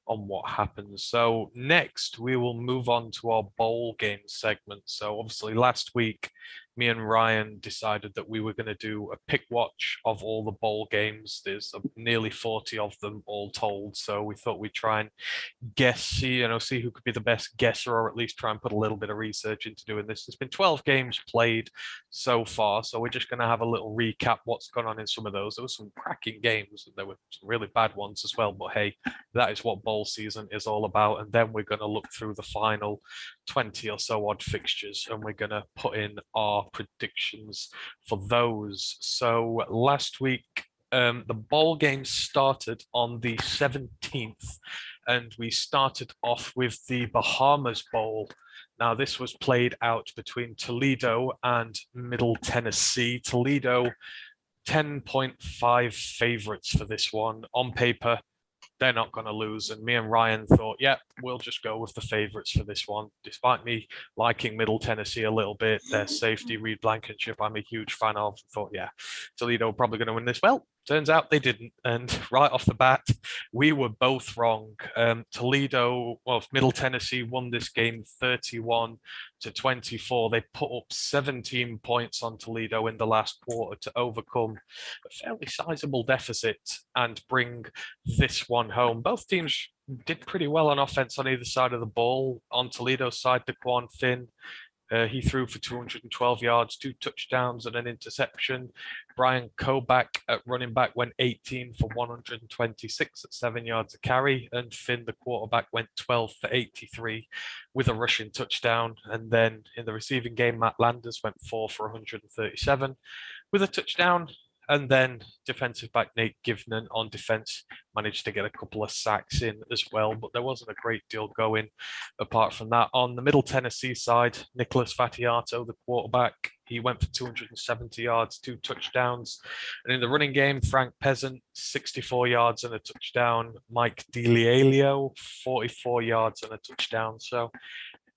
on what happens. So next, we will move on to our bowl game segment. So obviously, last week, me and Ryan decided that we were going to do a pick watch of all the bowl games. There's nearly 40 of them all told. So we thought we'd try and guess, see who could be the best guesser, or at least try and put a little bit of research into doing this. There's been 12 games played so far, so we're just going to have a little recap what's gone on in some of those. There were some cracking games, and there were some really bad ones as well, but hey, that is what bowl season is all about. And then we're going to look through the final 20 or so odd fixtures, and we're going to put in our predictions for those. So last week, the bowl game started on the 17th, and we started off with the Bahamas Bowl. Now, this was played out between Toledo and Middle Tennessee. Toledo, 10.5 favorites for this one. On paper, they're not going to lose. And me and Ryan thought, yeah, we'll just go with the favorites for this one. Despite me liking Middle Tennessee a little bit, their safety, Reed Blankenship, I'm a huge fan of. Thought, yeah, Toledo probably going to win this. Well, Turns out they didn't. And right off the bat, we were both wrong. Middle Tennessee won this game 31-24. They put up 17 points on Toledo in the last quarter to overcome a fairly sizable deficit and bring this one home. Both teams did pretty well on offense on either side of the ball. On Toledo's side, DeQuan Finn, he threw for 212 yards, 2 touchdowns, and an interception. Brian Kobach at running back went 18 for 126 at 7 yards a carry. And Finn, the quarterback, went 12 for 83 with a rushing touchdown. And then in the receiving game, Matt Landers went 4 for 137 with a touchdown. And then defensive back Nate Givnan on defense managed to get a couple of sacks in as well, but there wasn't a great deal going apart from that. On the Middle Tennessee side, Nicholas Fatiato, the quarterback, he went for 270 yards, 2 touchdowns. And in the running game, Frank Peasant, 64 yards and a touchdown. Mike DiLielio, 44 yards and a touchdown.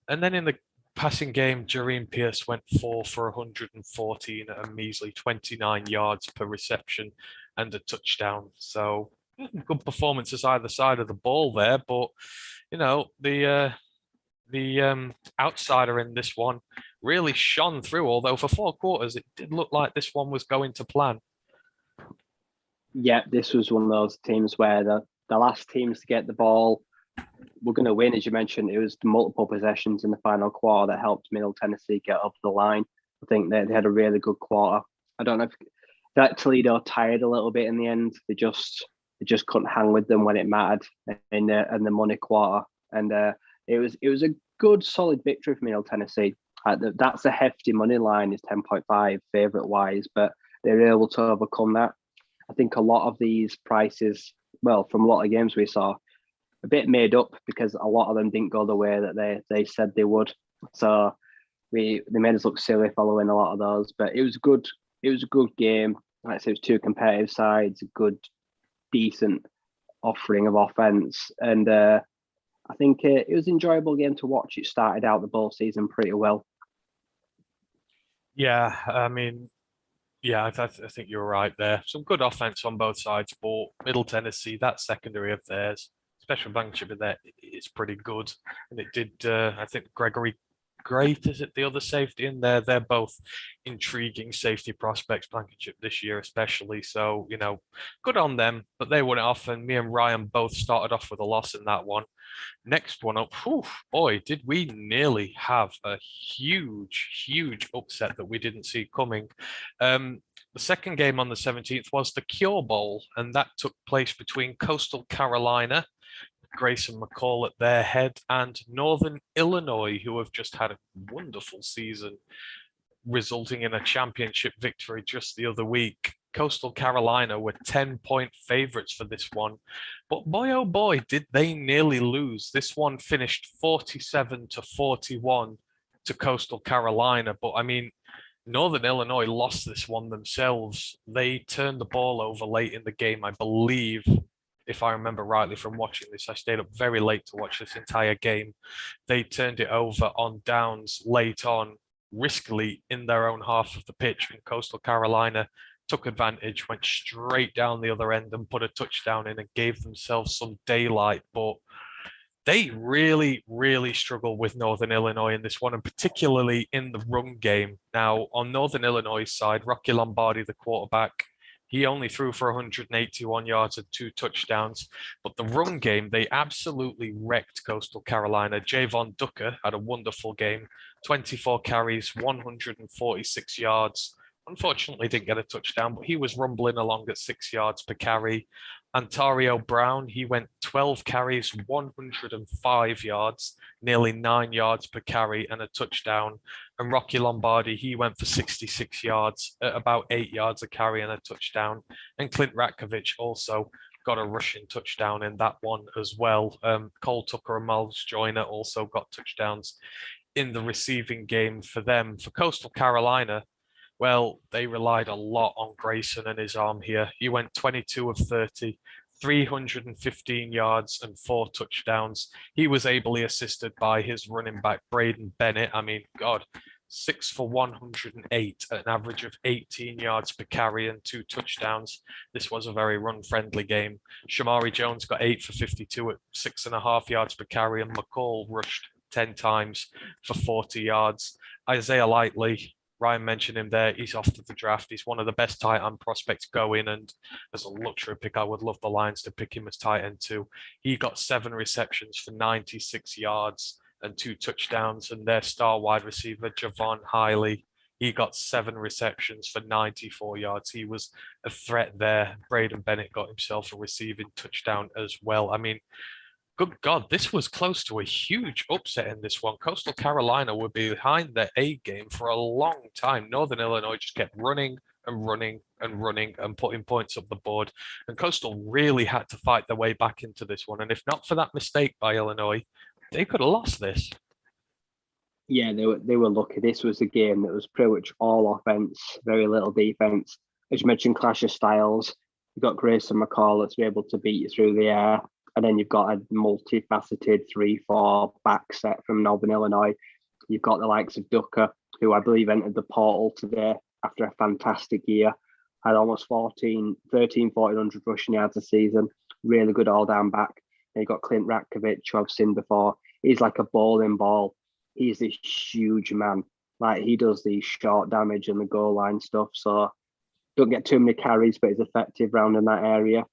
And then in the passing game, Jareen Pierce went 4 for 114 at a measly 29 yards per reception and a touchdown. So good performances either side of the ball there, but the outsider in this one really shone through. Although for 4 quarters, it did look like this one was going to plan. Yeah, this was one of those teams where the last teams to get the ball were going to win. As you mentioned, it was the multiple possessions in the final quarter that helped Middle Tennessee get up the line. I think they had a really good quarter. I don't know if that Toledo tired a little bit in the end. They just couldn't hang with them when it mattered in the money quarter. And it was a good solid victory for Middle Tennessee. That's a hefty money line, is 10.5 favorite wise, but they were able to overcome that. I think a lot of these prices, well, from a lot of games we saw, a bit made up because a lot of them didn't go the way that they said they would. So they made us look silly following a lot of those. But it was good. It was a good game. Like I said, it was two competitive sides, a good, decent offering of offense, and I think it was an enjoyable game to watch. It started out the bowl season pretty well. Yeah, I mean, yeah, I think you're right there. Some good offense on both sides, but Middle Tennessee, that secondary of theirs, special Blankenship in there, is pretty good. And it did, I think Gregory Great, is it the other safety in there? They're both intriguing safety prospects, Blankenship this year especially. So, good on them, but they won it off. And me and Ryan both started off with a loss in that one. Next one up, whew, boy, did we nearly have a huge upset that we didn't see coming. The second game on the 17th was the Cure Bowl, and that took place between Coastal Carolina, Grayson McCall at their head, and Northern Illinois, who have just had a wonderful season, resulting in a championship victory just the other week. Coastal Carolina were 10-point favorites for this one, but boy, oh boy, did they nearly lose. This one finished 47-41 to Coastal Carolina, but I mean, Northern Illinois lost this one themselves. They turned the ball over late in the game, I believe. If I remember rightly from watching this, I stayed up very late to watch this entire game. They turned it over on downs late on, riskily in their own half of the pitch, and Coastal Carolina took advantage, went straight down the other end and put a touchdown in and gave themselves some daylight. But they really struggled with Northern Illinois in this one, and particularly in the run game. Now, on Northern Illinois' side, Rocky Lombardi, the quarterback, he only threw for 181 yards and 2 touchdowns. But the run game, they absolutely wrecked Coastal Carolina. Javon Ducker had a wonderful game, 24 carries, 146 yards. Unfortunately, didn't get a touchdown, but he was rumbling along at 6 yards per carry. Ontario Brown, he went 12 carries, 105 yards, nearly 9 yards per carry, and a touchdown. And Rocky Lombardi, he went for 66 yards, at about 8 yards a carry and a touchdown. And Clint Ratkovich also got a rushing touchdown in that one as well. Cole Tucker and Miles Joyner also got touchdowns in the receiving game for them. For Coastal Carolina, well, they relied a lot on Grayson and his arm here. He went 22 of 30, 315 yards and 4 touchdowns. He was ably assisted by his running back, Braden Bennett. I mean, God, 6 for 108 at an average of 18 yards per carry and 2 touchdowns. This was a very run-friendly game. Shamari Jones got 8 for 52 at 6.5 yards per carry, and McCall rushed 10 times for 40 yards. Isaiah Likely, Ryan mentioned him there. He's off to the draft. He's one of the best tight end prospects going, and as a luxury pick, I would love the Lions to pick him as tight end too. He got 7 receptions for 96 yards and 2 touchdowns, and their star wide receiver, Javon Hiley, he got 7 receptions for 94 yards. He was a threat there. Braden Bennett got himself a receiving touchdown as well. I mean, good God, this was close to a huge upset in this one. Coastal Carolina were behind their A game for a long time. Northern Illinois just kept running and running and running and putting points up the board. And Coastal really had to fight their way back into this one. And if not for that mistake by Illinois, they could have lost this. Yeah, they were lucky. This was a game that was pretty much all offense, very little defense. As you mentioned, clash of styles. You've got Grayson McCall that's able to beat you through the air. And then you've got a multifaceted 3-4 back set from Northern Illinois. You've got the likes of Ducker, who I believe entered the portal today after a fantastic year. Had almost 1,400 rushing yards a season. Really good all-down back. And you've got Clint Ratkovich, who I've seen before. He's like a bowling ball. He's this huge man. Like, he does the short damage and the goal line stuff. So don't get too many carries, but he's effective round in that area.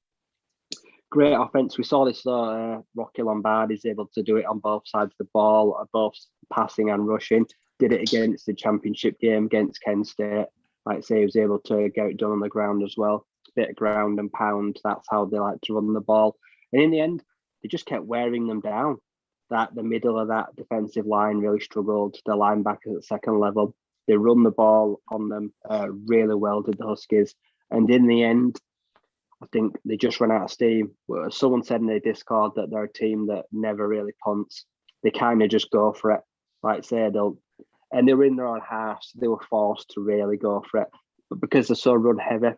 Great offense. We saw this Rocky Lombardi is able to do it on both sides of the ball, both passing and rushing. Did it against the championship game against Kent State. Like I say, he was able to get it done on the ground as well. Bit of ground and pound. That's how they like to run the ball. And in the end, they just kept wearing them down. That the middle of that defensive line really struggled. The linebackers at second level, they run the ball on them really well, did the Huskies. And in the end, I think they just ran out of steam. Someone said in their Discord that they're a team that never really punts. They kind of just go for it. Like I say, they were in their own half, so they were forced to really go for it. But because they're so run heavy,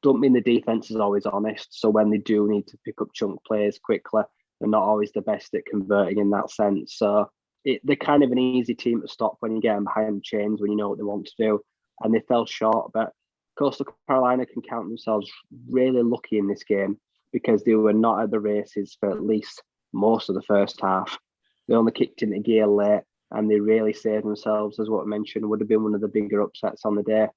don't mean the defense is always honest. So when they do need to pick up chunk plays quickly, they're not always the best at converting in that sense. So they're kind of an easy team to stop when you get them behind the chains, when you know what they want to do. And they fell short, but Coastal Carolina can count themselves really lucky in this game because they were not at the races for at least most of the first half. They only kicked into gear late and they really saved themselves, as what I mentioned, would have been one of the bigger upsets on the day.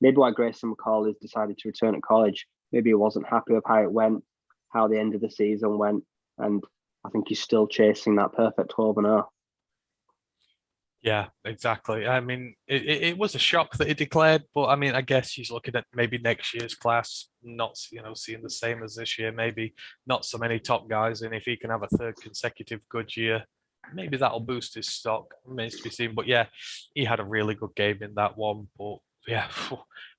Maybe why Grayson McCall has decided to return at college. Maybe he wasn't happy with how it went, how the end of the season went, and I think he's still chasing that perfect 12-0. Yeah, exactly. I mean, it was a shock that he declared, but I mean, I guess he's looking at maybe next year's class, not, seeing the same as this year, maybe not so many top guys. And if he can have a third consecutive good year, maybe that'll boost his stock. Remains to be seen. But yeah, he had a really good game in that one. But yeah,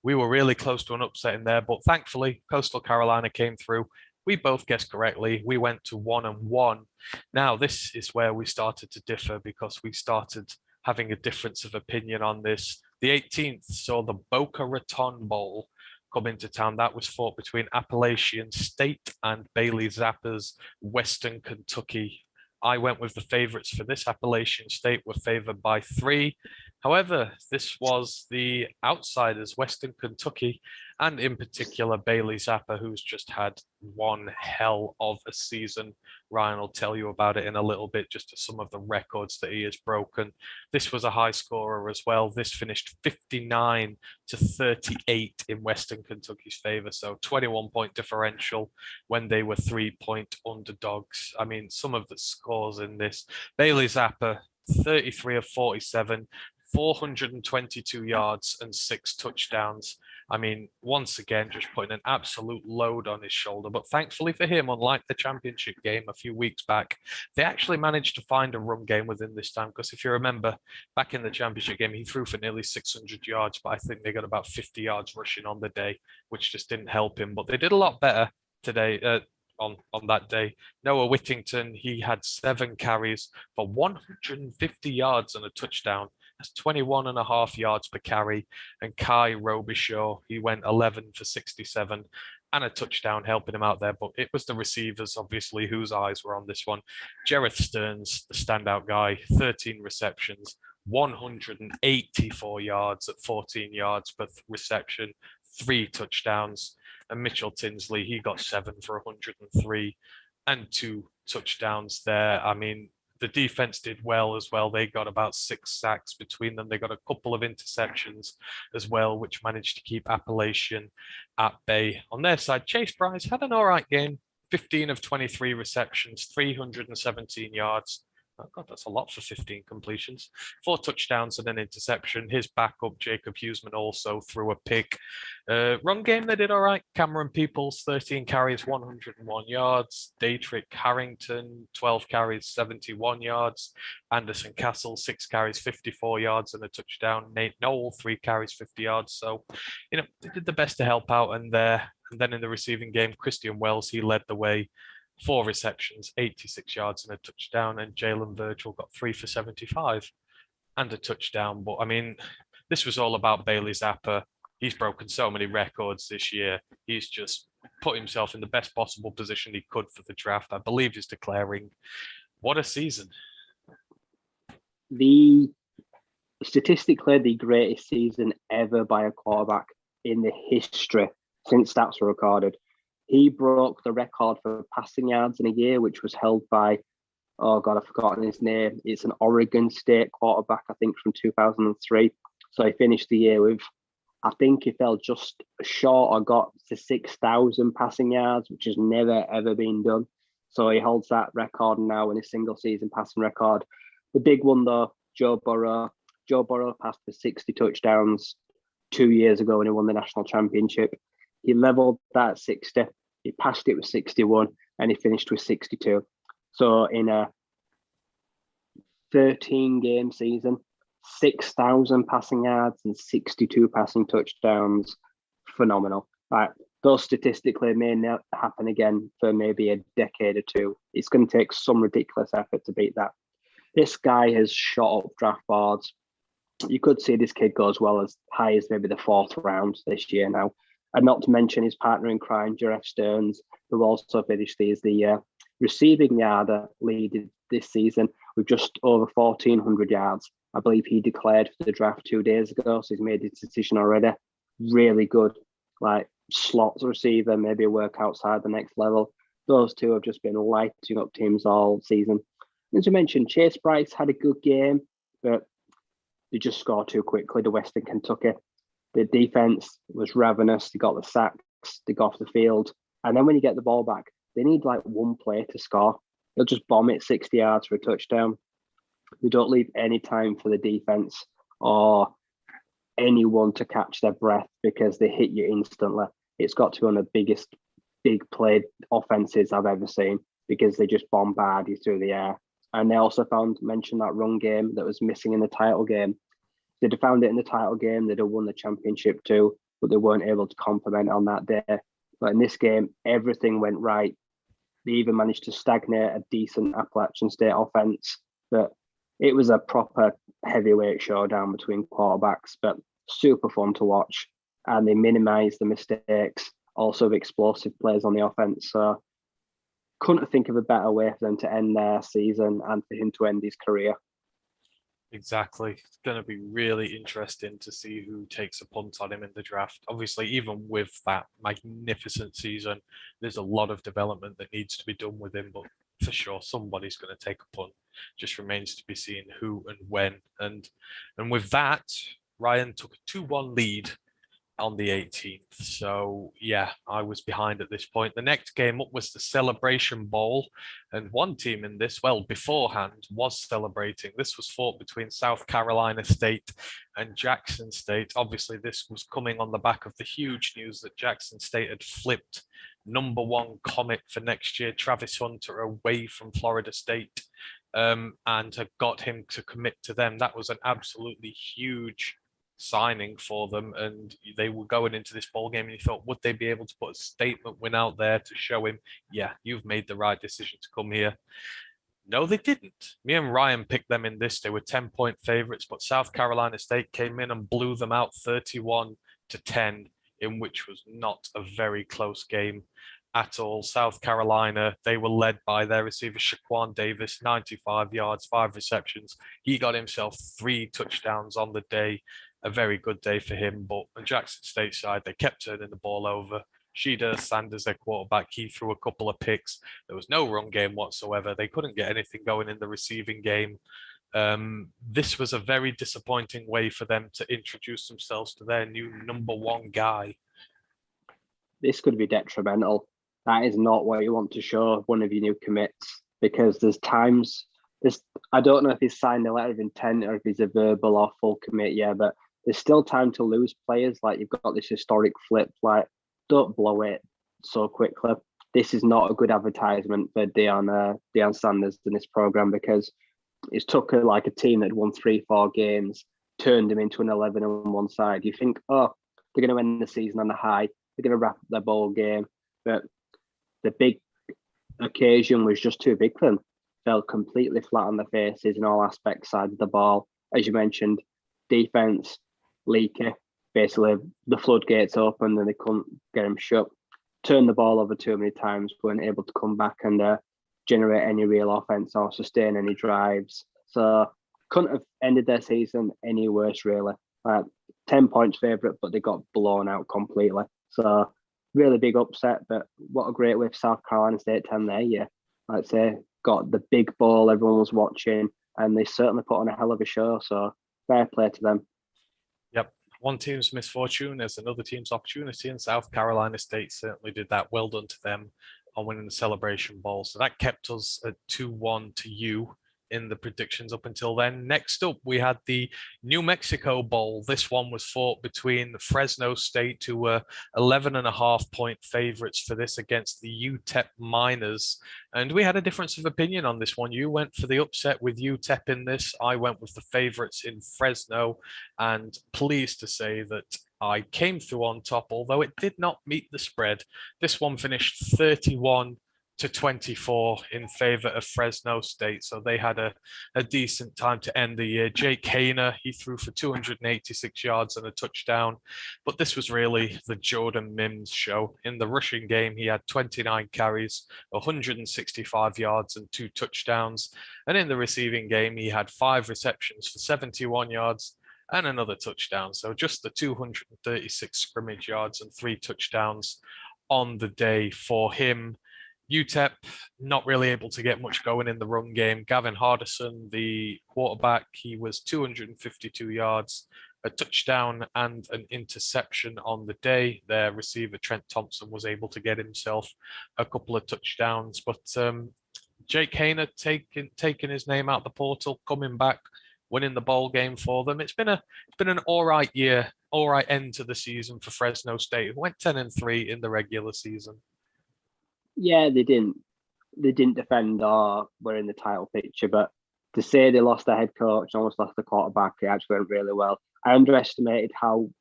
we were really close to an upset in there. But thankfully, Coastal Carolina came through. We both guessed correctly. We went to 1-1. Now, this is where we started to differ because we started having a difference of opinion on this. The 18th saw the Boca Raton Bowl come into town. That was fought between Appalachian State and Bailey Zappa's Western Kentucky. I went with the favorites for this. Appalachian State were favored by 3. However, this was the outsiders, Western Kentucky, and in particular, Bailey Zappa, who's just had one hell of a season. Ryan will tell you about it in a little bit, just some of the records that he has broken. This was a high scorer as well. This finished 59-38 in Western Kentucky's favor. So 21-point differential when they were 3-point underdogs. I mean, some of the scores in this, Bailey Zappa, 33 of 47, 422 yards and 6 touchdowns. I mean, once again, just putting an absolute load on his shoulder. But thankfully for him, unlike the championship game a few weeks back, they actually managed to find a run game within this time. Because if you remember, back in the championship game, he threw for nearly 600 yards, but I think they got about 50 yards rushing on the day, which just didn't help him. But they did a lot better today. On that day, Noah Whittington, he had 7 carries for 150 yards and a touchdown. That's 21.5 yards per carry. And Kai Robichaud, he went 11 for 67 and a touchdown, helping him out there. But it was the receivers, obviously, whose eyes were on this one. Jareth Stearns, the standout guy, 13 receptions, 184 yards at 14 yards per reception, 3 touchdowns. And Mitchell Tinsley, he got 7 for 103 and 2 touchdowns there. I mean, the defense did well as well. They got about 6 sacks between them. They got a couple of interceptions as well, which managed to keep Appalachian at bay. On their side, Chase Bryce had an all right game, 15 of 23 receptions, 317 yards. Oh God, that's a lot for 15 completions. 4 touchdowns and an interception. His backup, Jacob Huseman, also threw a pick. Run game, they did all right. Cameron Peoples, 13 carries, 101 yards. Daytrick Harrington, 12 carries, 71 yards. Anderson Castle, 6 carries, 54 yards and a touchdown. Nate Knoll, 3 carries, 50 yards. So, they did the best to help out. And then in the receiving game, Christian Wells, he led the way. 4 receptions, 86 yards and a touchdown, and Jalen Virgil got 3 for 75 and a touchdown. But I mean, this was all about Bailey Zappa. He's broken so many records this year. He's just put himself in the best possible position he could for the draft. I believe he's declaring, what a season. The statistically the greatest season ever by a quarterback in the history since stats were recorded. He broke the record for passing yards in a year, which was held by, oh God, I've forgotten his name. It's an Oregon State quarterback, I think, from 2003. So he finished the year with, I think he fell just short or got to 6,000 passing yards, which has never, ever been done. So he holds that record now in a single season passing record. The big one, though, Joe Burrow. Joe Burrow passed for 60 touchdowns 2 years ago when he won the national championship. He leveled that at 60. He passed it with 61 and he finished with 62. So in a 13-game season, 6,000 passing yards and 62 passing touchdowns. Phenomenal. Like, those statistically may not happen again for maybe a decade or two. It's going to take some ridiculous effort to beat that. This guy has shot up draft boards. You could see this kid go as well as high as maybe the 4th round this year now. And not to mention his partner in crime, Jeff Stearns, who also finished as the receiving yard lead this season with just over 1,400 yards. I believe he declared for the draft 2 days ago, so he's made his decision already. Really good, like slots receiver, maybe a work outside the next level. Those two have just been lighting up teams all season. As you mentioned, Chase Bryce had a good game, but they just scored too quickly to Western Kentucky. The defense was ravenous. They got the sacks, they got off the field. And then when you get the ball back, they need like one play to score. They'll just bomb it 60 yards for a touchdown. They don't leave any time for the defense or anyone to catch their breath because they hit you instantly. It's got to be one of the biggest big play offenses I've ever seen because they just bombard you through the air. And they also mentioned that run game that was missing in the title game. They'd have found it in the title game. They'd have won the championship too, but they weren't able to complement on that day. But in this game, everything went right. They even managed to stagnate a decent Appalachian State offense. But it was a proper heavyweight showdown between quarterbacks, but super fun to watch. And they minimized the mistakes, also of explosive plays on the offense. So couldn't think of a better way for them to end their season and for him to end his career. Exactly. It's going to be really interesting to see who takes a punt on him in the draft. Obviously, even with that magnificent season, there's a lot of development that needs to be done with him, but for sure, somebody's going to take a punt. Just remains to be seen who and when. And with that, Ryan took a 2-1 lead on the 18th. So yeah, I was behind at this point. The next game up was the Celebration Bowl, and one team in this, well, beforehand was celebrating. This was fought between South Carolina State and Jackson State. Obviously, this was coming on the back of the huge news that Jackson State had flipped #1 commit for next year, Travis Hunter, away from Florida State, and had got him to commit to them. That was an absolutely huge signing for them, and they were going into this bowl game and you thought, would they be able to put a statement win out there to show him, yeah, you've made the right decision to come here? No, they didn't. Me and Ryan picked them in this. They were 10-point favorites, but South Carolina State came in and blew them out 31-10, in which was not a very close game. at all. South Carolina, they were led by their receiver Shaquan Davis, 95 yards, 5 receptions. He got himself 3 touchdowns on the day. A very good day for him. But on Jackson State side, they kept turning the ball over. Sheeda Sanders, their quarterback, he threw a couple of picks. There was no run game whatsoever. They couldn't get anything going in the receiving game. This was a very disappointing way for them to introduce themselves to their new number one guy. This could be detrimental. That is not what you want to show one of your new commits, because there's times I don't know if he's signed a letter of intent or if he's a verbal or full commit, yeah, but there's still time to lose players. Like, you've got this historic flip, like, don't blow it so quickly. This is not a good advertisement for Deion Sanders in this program, because it's took like a team that won 3-4 games, turned him into an 11 on one side. You think, oh, they're going to end the season on a high. They're going to wrap up their bowl game. But the big occasion was just too big for them. Fell completely flat on their faces in all aspects side of the ball. As you mentioned, defense, leaky. Basically, the floodgates opened and they couldn't get them shut. Turned the ball over too many times, weren't able to come back and generate any real offense or sustain any drives. So couldn't have ended their season any worse, really. 10 points favourite, but they got blown out completely. So really big upset, but what a great way for South Carolina State 10 there, yeah. I'd say got the big ball everyone was watching, and they certainly put on a hell of a show. So fair play to them. Yep. One team's misfortune is another team's opportunity, and South Carolina State certainly did that. Well done to them on winning the Celebration Bowl. So that kept us at 2-1 to you in the predictions up until then. Next up, we had the New Mexico Bowl. This one was fought between Fresno State, who were 11.5-point favorites for this, against the UTEP Miners. And we had a difference of opinion on this one. You went for the upset with UTEP in this. I went with the favorites in Fresno, and pleased to say that I came through on top, although it did not meet the spread. This one finished 31-24 in favor of Fresno State. So they had a decent time to end the year. Jake Hayner, he threw for 286 yards and a touchdown. But this was really the Jordan Mims show. In the rushing game, he had 29 carries, 165 yards and 2 touchdowns. And in the receiving game, he had 5 receptions for 71 yards and another touchdown. So just the 236 scrimmage yards and 3 touchdowns on the day for him. UTEP not really able to get much going in the run game. Gavin Hardison, the quarterback, he was 252 yards, a touchdown and an interception on the day. Their receiver, Trent Thompson, was able to get himself a couple of touchdowns. But Jake Hayner taking his name out the portal, coming back, winning the bowl game for them. It's been an all right year, all right end to the season for Fresno State. It went 10-3 in the regular season. Yeah, they didn't defend or were in the title picture, but to say they lost their head coach, almost lost the quarterback, it actually went really well. I underestimated how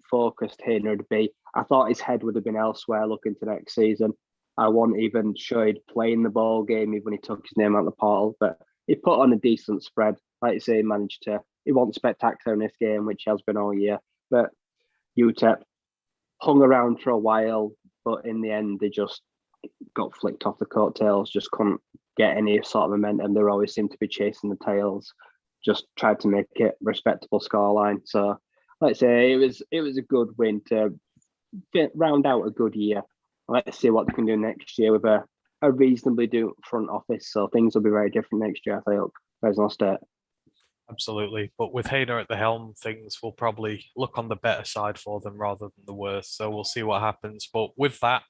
focused Hayner would be. I thought his head would have been elsewhere looking to next season. I wasn't even sure he'd play in the ball game even when he took his name out of the portal, but he put on a decent spread. Like you say, he wasn't spectacular in this game, which he has been all year, but UTEP hung around for a while, but in the end, they just got flicked off the coattails, just couldn't get any sort of momentum. They always seemed to be chasing the tails, just tried to make it a respectable scoreline. So, like I say, it was a good win to round out a good year. Let's see what they can do next year with a reasonably do front office. So things will be very different next year, I think, Fresno State. Absolutely. But with Hayner at the helm, things will probably look on the better side for them rather than the worse. So we'll see what happens. But with that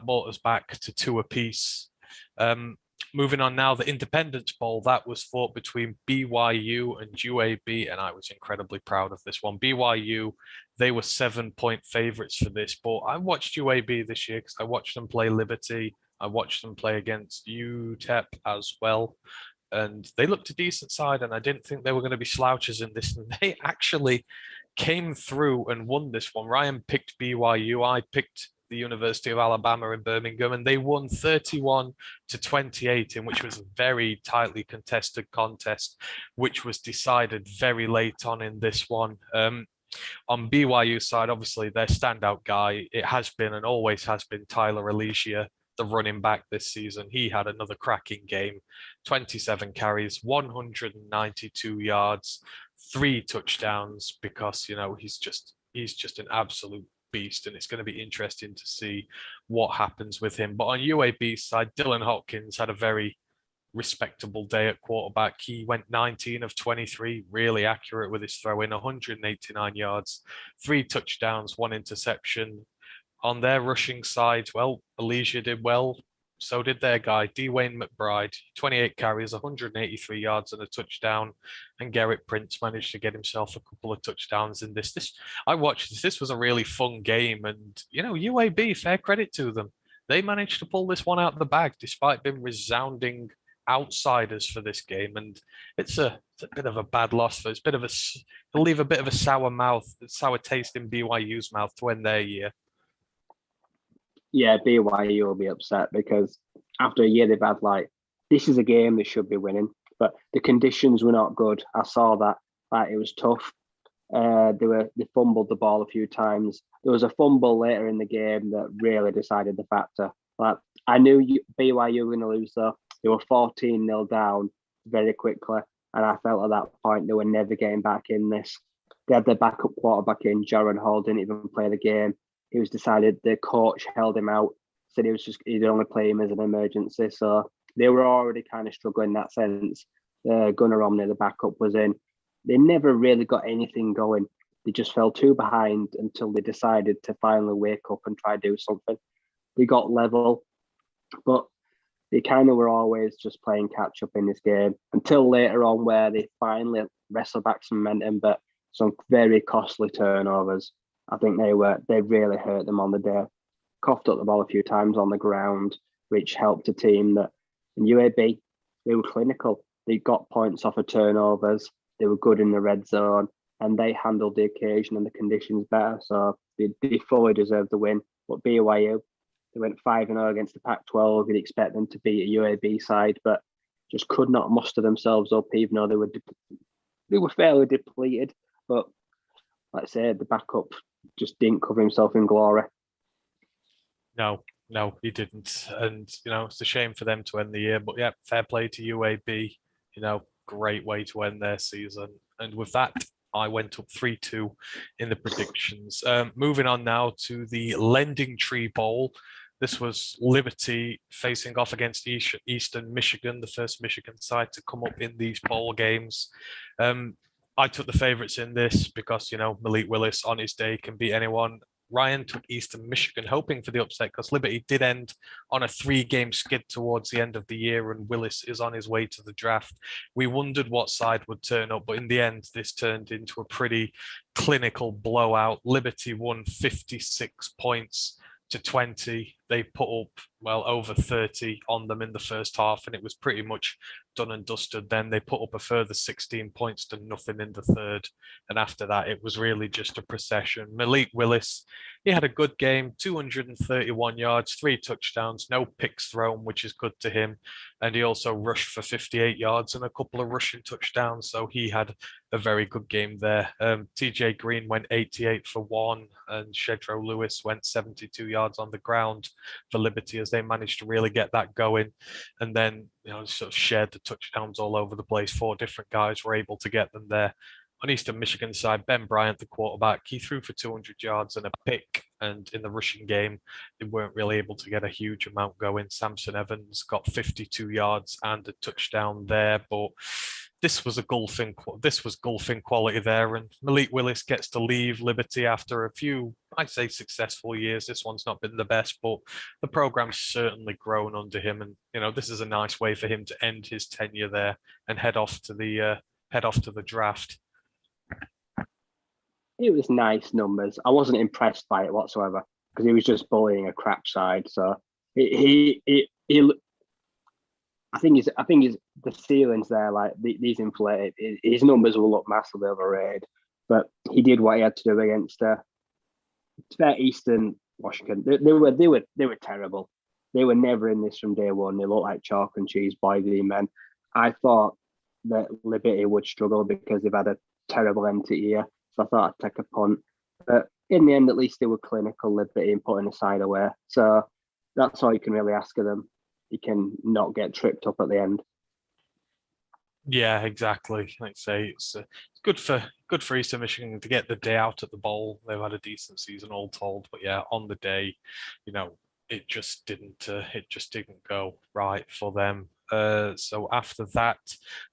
brought us back to 2 apiece. Moving on now, the Independence Bowl, that was fought between BYU and UAB, and I was incredibly proud of this one. BYU, they were 7-point favorites for this, but I watched UAB this year because I watched them play Liberty. I watched them play against UTEP as well, and they looked a decent side, and I didn't think they were going to be slouches in this, and they actually came through and won this one. Ryan picked BYU. I picked the University of Alabama in Birmingham, and they won 31-28, in which was a very tightly contested contest, which was decided very late on in this one. On BYU side, obviously their standout guy, it has been and always has been Tyler Alicia, the running back this season. He had another cracking game, 27 carries, 192 yards, 3 touchdowns because, he's just an absolute beast, and it's going to be interesting to see what happens with him. But on UAB side, Dylan Hopkins had a very respectable day at quarterback. He went 19 of 23, really accurate with his throw in, 189 yards, 3 touchdowns, 1 interception. On their rushing side, well, Alicia did well. So did their guy, Dwayne McBride, 28 carries, 183 yards and a touchdown. And Garrett Prince managed to get himself a couple of touchdowns in this. I watched this. This was a really fun game. And, UAB, fair credit to them. They managed to pull this one out of the bag despite being resounding outsiders for this game, and it's a bit of a bad loss. It's a bit of it'll leave a bit of a sour taste in BYU's mouth to end their year. Yeah, BYU will be upset because after a year they've had this is a game they should be winning, but the conditions were not good. I saw that it was tough. They fumbled the ball a few times. There was a fumble later in the game that really decided the factor. I knew BYU were going to lose though. They were 14-0 down very quickly. And I felt at that point they were never getting back in this. They had their backup quarterback in, Jaron Hall, didn't even play the game. It was decided the coach held him out, said he'd only play him as an emergency. So they were already kind of struggling in that sense. Gunnar Romney, the backup, was in. They never really got anything going. They just fell too behind until they decided to finally wake up and try to do something. They got level, but they kind of were always just playing catch up in this game until later on where they finally wrestled back some momentum, but some very costly turnovers. I think they really hurt them on the day. Coughed up the ball a few times on the ground, which helped a team that in UAB, they were clinical. They got points off of turnovers. They were good in the red zone, and they handled the occasion and the conditions better. So they fully deserved the win. But BYU, they went 5-0 against the Pac-12. You'd expect them to beat a UAB side, but just could not muster themselves up, even though they were fairly depleted. But like I said, the backup just didn't cover himself in glory. No, he didn't. And, it's a shame for them to end the year. But yeah, fair play to UAB. Great way to end their season. And with that, I went up 3-2 in the predictions. Moving on now to the Lending Tree Bowl. This was Liberty facing off against Eastern Michigan, the first Michigan side to come up in these bowl games. I took the favorites in this because, Malik Willis on his day can beat anyone. Ryan took Eastern Michigan, hoping for the upset because Liberty did end on a 3-game skid towards the end of the year, and Willis is on his way to the draft. We wondered what side would turn up, but in the end, this turned into a pretty clinical blowout. Liberty won 56 points to 20. They put up, over 30 on them in the first half, and it was pretty much done and dusted. Then they put up a further 16 points to nothing in the third. And after that, it was really just a procession. Malik Willis, he had a good game, 231 yards, 3 touchdowns, no picks thrown, which is good to him. And he also rushed for 58 yards and a couple of rushing touchdowns. So he had a very good game there. TJ Green went 88 for 1, and Shedro Lewis went 72 yards on the ground for Liberty as they managed to really get that going. And then, sort of shared the touchdowns all over the place. 4 different guys were able to get them there. On Eastern Michigan side, Ben Bryant, the quarterback, he threw for 200 yards and a pick. And in the rushing game, they weren't really able to get a huge amount going. Samson Evans got 52 yards and a touchdown there. But this was golfing quality there. And Malik Willis gets to leave Liberty after a few, I'd say, successful years. This one's not been the best, but the program's certainly grown under him. And, this is a nice way for him to end his tenure there and head off to the draft. It was nice numbers. I wasn't impressed by it whatsoever because he was just bullying a crap side. So he I think the ceilings there, these inflated. His numbers will look massively overrated, but he did what he had to do against Eastern Washington. They were terrible. They were never in this from day one. They looked like chalk and cheese boy men. I thought that Liberty would struggle because they've had a terrible end to year. So I thought I'd take a punt. But in the end, at least they were clinical, Liberty, and putting a side away. So that's all you can really ask of them. You can not get tripped up at the end. Yeah, exactly. Like I say, it's good for Eastern Michigan to get the day out at the bowl. They've had a decent season, all told, but yeah, on the day, it just didn't go right for them. So after that,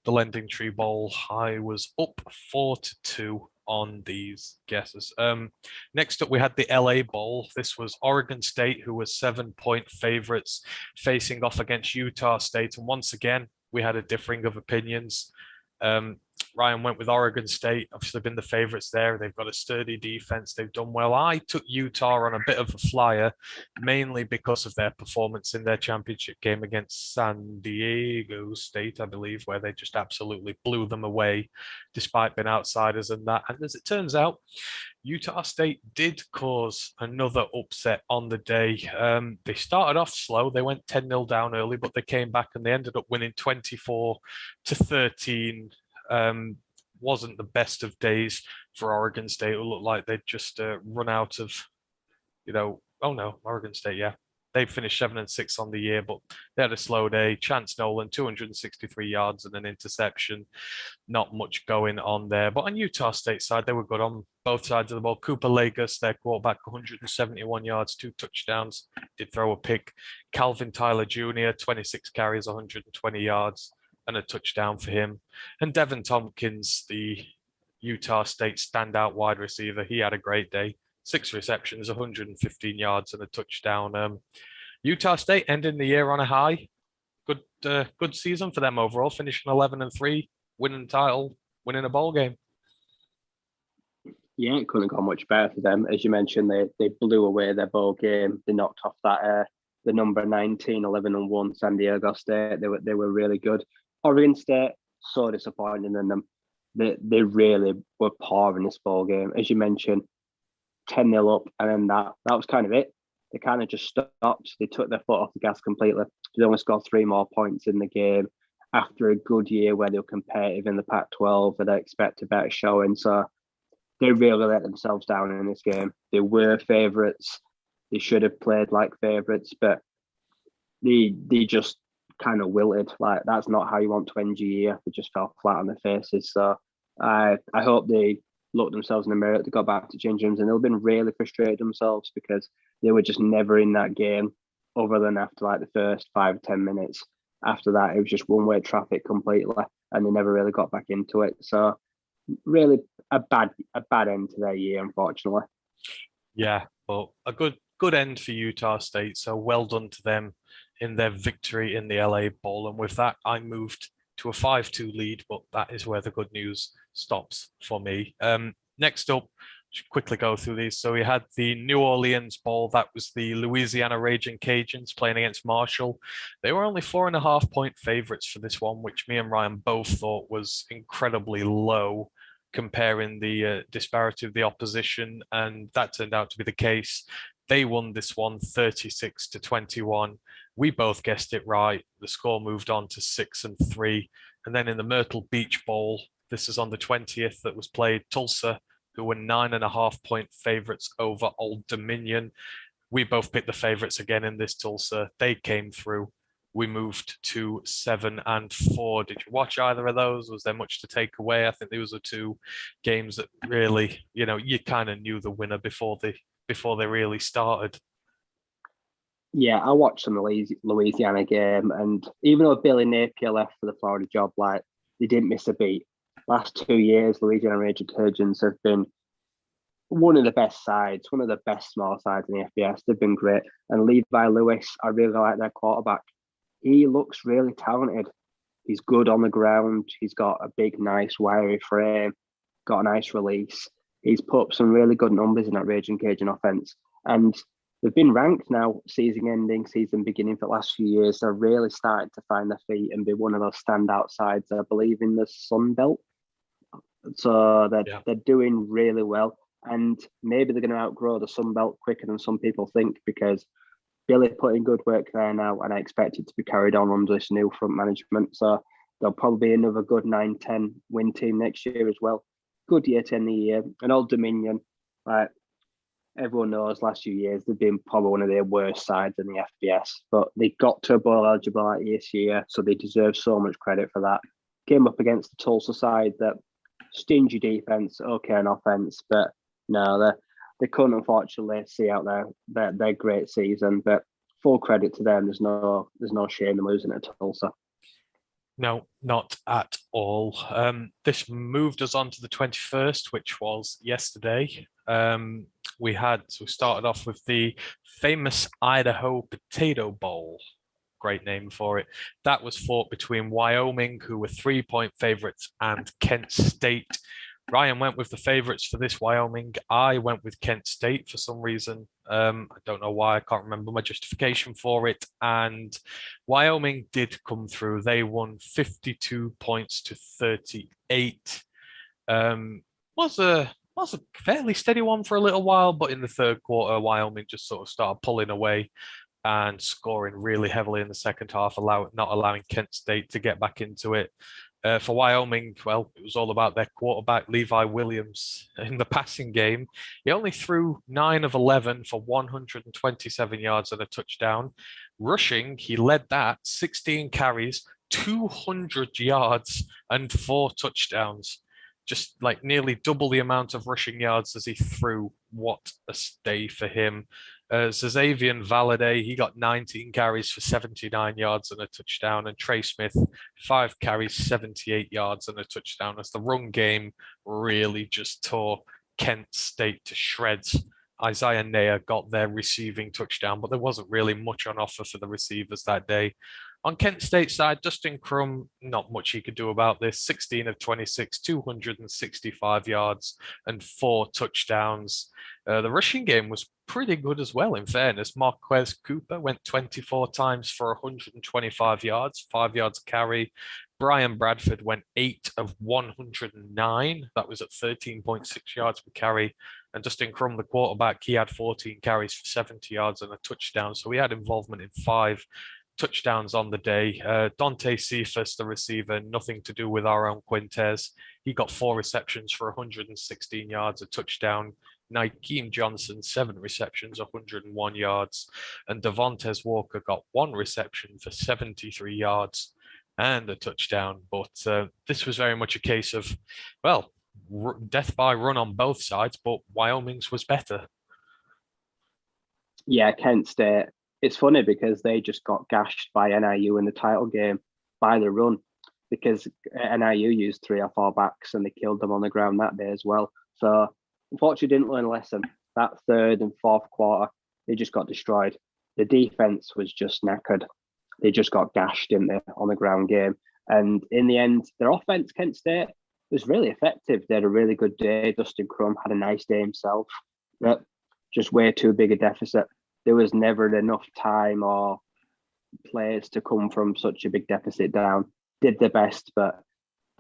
the Lending Tree Bowl, I was up 4-2 on these guesses. Next up, we had the LA Bowl. This was Oregon State, who was 7-point favorites, facing off against Utah State, and once again we had a differing of opinions. Um, Ryan went with Oregon State, obviously been the favorites there. They've got a sturdy defense. They've done well. I took Utah on a bit of a flyer, mainly because of their performance in their championship game against San Diego State, I believe, where they just absolutely blew them away, despite being outsiders and that. And as it turns out, Utah State did cause another upset on the day. They started off slow. They went 10-0 down early, but they came back and they ended up winning 24-13. Wasn't the best of days for Oregon State. It looked like they'd just run out of, oh no, Oregon State, yeah. They finished 7-6 on the year, but they had a slow day. Chance Nolan, 263 yards and an interception. Not much going on there. But on Utah State side, they were good on both sides of the ball. Cooper Lagos, their quarterback, 171 yards, 2 touchdowns, did throw a pick. Calvin Tyler Jr., 26 carries, 120 yards, and a touchdown for him. And Devin Tompkins, the Utah State standout wide receiver, he had a great day. 6 receptions, 115 yards, and a touchdown. Utah State ending the year on a high. Good season for them overall, finishing 11-3, winning the title, winning a bowl game. Yeah, it couldn't have gone much better for them. As you mentioned, they blew away their bowl game. They knocked off that the number 19, 11-1 San Diego State. They were really good. Oregon State, so disappointing in them. They really were poor in this bowl game. As you mentioned, 10-0 up, and then that was kind of it. They kind of just stopped. They took their foot off the gas completely. They only scored 3 more points in the game after a good year where they were competitive in the Pac-12 and they expect a better showing. So they really let themselves down in this game. They were favourites. They should have played like favourites, but they just kind of wilted. Like, that's not how you want to end your year. They just fell flat on their faces. So I hope they look themselves in the mirror, they got back to change rooms, and they've been really frustrated themselves because they were just never in that game other than after like the first 5 or 10 minutes. After that, it was just one-way traffic completely, and they never really got back into it. So really a bad end to their year, unfortunately. Yeah, but a good end for Utah State. So well done to them in their victory in the LA Bowl. And with that, I moved to a 5-2 lead, but that is where the good news stops for me. Next up, should quickly go through these. So we had the New Orleans Bowl. That was the Louisiana Raging Cajuns playing against Marshall. They were only 4.5-point favorites for this one, which me and Ryan both thought was incredibly low, comparing the disparity of the opposition, and that turned out to be the case. They won this one 36-21. We both guessed it right. The score moved on to 6-3. And then in the Myrtle Beach Bowl, this is on the 20th, that was played, Tulsa, who were 9.5-point favorites over Old Dominion. We both picked the favorites again in this Tulsa. They came through. We moved to 7-4. Did you watch either of those? Was there much to take away? I think these were 2 games that really, you kind of knew the winner before they really started. Yeah, I watched some Louisiana game, and even though Billy Napier left for the Florida job, like, they didn't miss a beat. Last 2 years, Louisiana Raging Cajuns have been one of the best sides, one of the best small sides in the FBS. They've been great. And Levi Lewis, I really like their quarterback. He looks really talented. He's good on the ground. He's got a big, nice, wiry frame, got a nice release. He's put up some really good numbers in that Raging Cajun offense. And they've been ranked now, season ending, season beginning for the last few years. They're really starting to find their feet and be one of those standout sides, I believe, in the Sun Belt. So they're doing really well. And maybe they're going to outgrow the Sun Belt quicker than some people think, because Billy put in good work there now, and I expect it to be carried on under this new front management. So they'll probably be another good 9-10 win team next year as well. good year to end the year. And Old Dominion, like everyone knows, last few years they've been probably one of their worst sides in the FBS, but they got to a bowl eligibility this year, so they deserve so much credit for that. Came up against the Tulsa side that stingy defense, okay on offense, but no, they couldn't unfortunately see out their great season. But full credit to them. There's no shame in losing at Tulsa. No, not at all. This moved us on to the 21st, which was yesterday. We started off with the famous Idaho Potato Bowl. Great name for it. That was fought between Wyoming, who were 3-point favorites, and Kent State. Ryan went with the favorites for this Wyoming. I went with Kent State for some reason. I don't know why. I can't remember my justification for it. And Wyoming did come through. They won 52 points to 38. Was a fairly steady one for a little while, but in the third quarter, Wyoming just sort of started pulling away and scoring really heavily in the second half, not allowing Kent State to get back into it. For Wyoming, well, it was all about their quarterback, Levi Williams, in the passing game. He only threw 9 of 11 for 127 yards and a touchdown. Rushing, he led that 16 carries, 200 yards, and 4 touchdowns. Just like nearly double the amount of rushing yards as he threw. What a day for him. Xavier Valade, he got 19 carries for 79 yards and a touchdown. And Trey Smith, 5 carries, 78 yards and a touchdown, as the run game really just tore Kent State to shreds. Isaiah Neyer got their receiving touchdown, but there wasn't really much on offer for the receivers that day. On Kent State side, Dustin Crum, not much he could do about this. 16 of 26, 265 yards and 4 touchdowns. The rushing game was pretty good as well, in fairness. Marquez Cooper went 24 times for 125 yards, 5 yards carry. Brian Bradford went 8 of 109. That was at 13.6 yards per carry. And Dustin Crum, the quarterback, he had 14 carries for 70 yards and a touchdown. So we had involvement in 5 touchdowns on the day. Dante Cephas, the receiver, nothing to do with our own Quintez. He got 4 receptions for 116 yards, a touchdown. Nykeem Johnson, 7 receptions, 101 yards. And Devontae Walker got 1 reception for 73 yards and a touchdown. But this was very much a case of, well, death by run on both sides, but Wyoming's was better. Yeah, Kent State. It's funny because they just got gashed by NIU in the title game by the run, because NIU used 3 or 4 backs and they killed them on the ground that day as well. So unfortunately didn't learn a lesson. That third and fourth quarter, they just got destroyed. The defense was just knackered. They just got gashed, didn't they, on the ground game. And in the end, their offense, Kent State, was really effective. They had a really good day. Dustin Crum had a nice day himself, but just way too big a deficit. There was never enough time or players to come from such a big deficit down. Did their best, but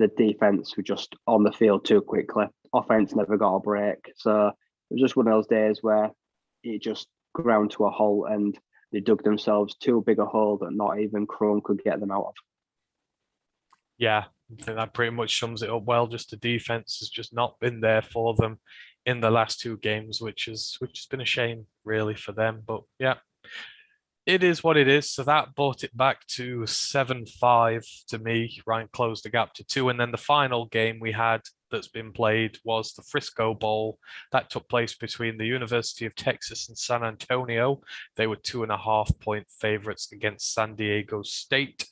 the defense were just on the field too quickly. Offense never got a break. So it was just one of those days where it just ground to a halt and they dug themselves too big a hole that not even Crum could get them out of. Yeah, I think that pretty much sums it up well. Just the defense has just not been there for them in the last 2 games, which has been a shame really for them. But yeah, it is what it is. So that brought it back to 7-5 to me. Ryan closed the gap to 2. And then the final game we had that's been played was the Frisco Bowl. That took place between the University of Texas and San Antonio. They were 2.5-point favorites against San Diego State.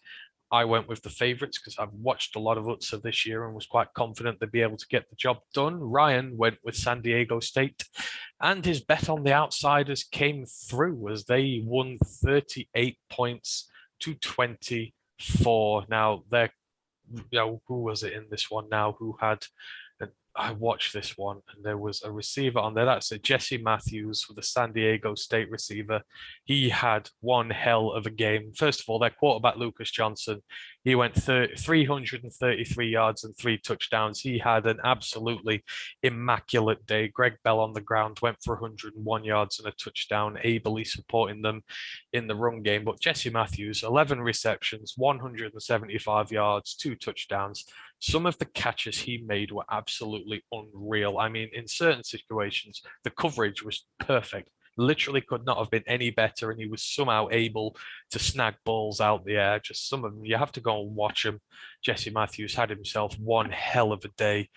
I went with the favorites because I've watched a lot of UTSA this year and was quite confident they'd be able to get the job done. Ryan went with San Diego State, and his bet on the outsiders came through as they won 38 points to 24. Now, who was it in this one now who had I watched this one and there was a receiver on there. That's a Jesse Matthews with the San Diego State receiver. He had one hell of a game. First of all, their quarterback, Lucas Johnson, he went 333 yards and 3 touchdowns. He had an absolutely immaculate day. Greg Bell on the ground went for 101 yards and a touchdown, ably supporting them in the run game. But Jesse Matthews, 11 receptions, 175 yards, 2 touchdowns. some of the catches he made were absolutely unreal. I mean, in certain situations, the coverage was perfect. Literally could not have been any better, and he was somehow able to snag balls out the air. Just some of them, you have to go and watch him. Jesse Matthews had himself one hell of a day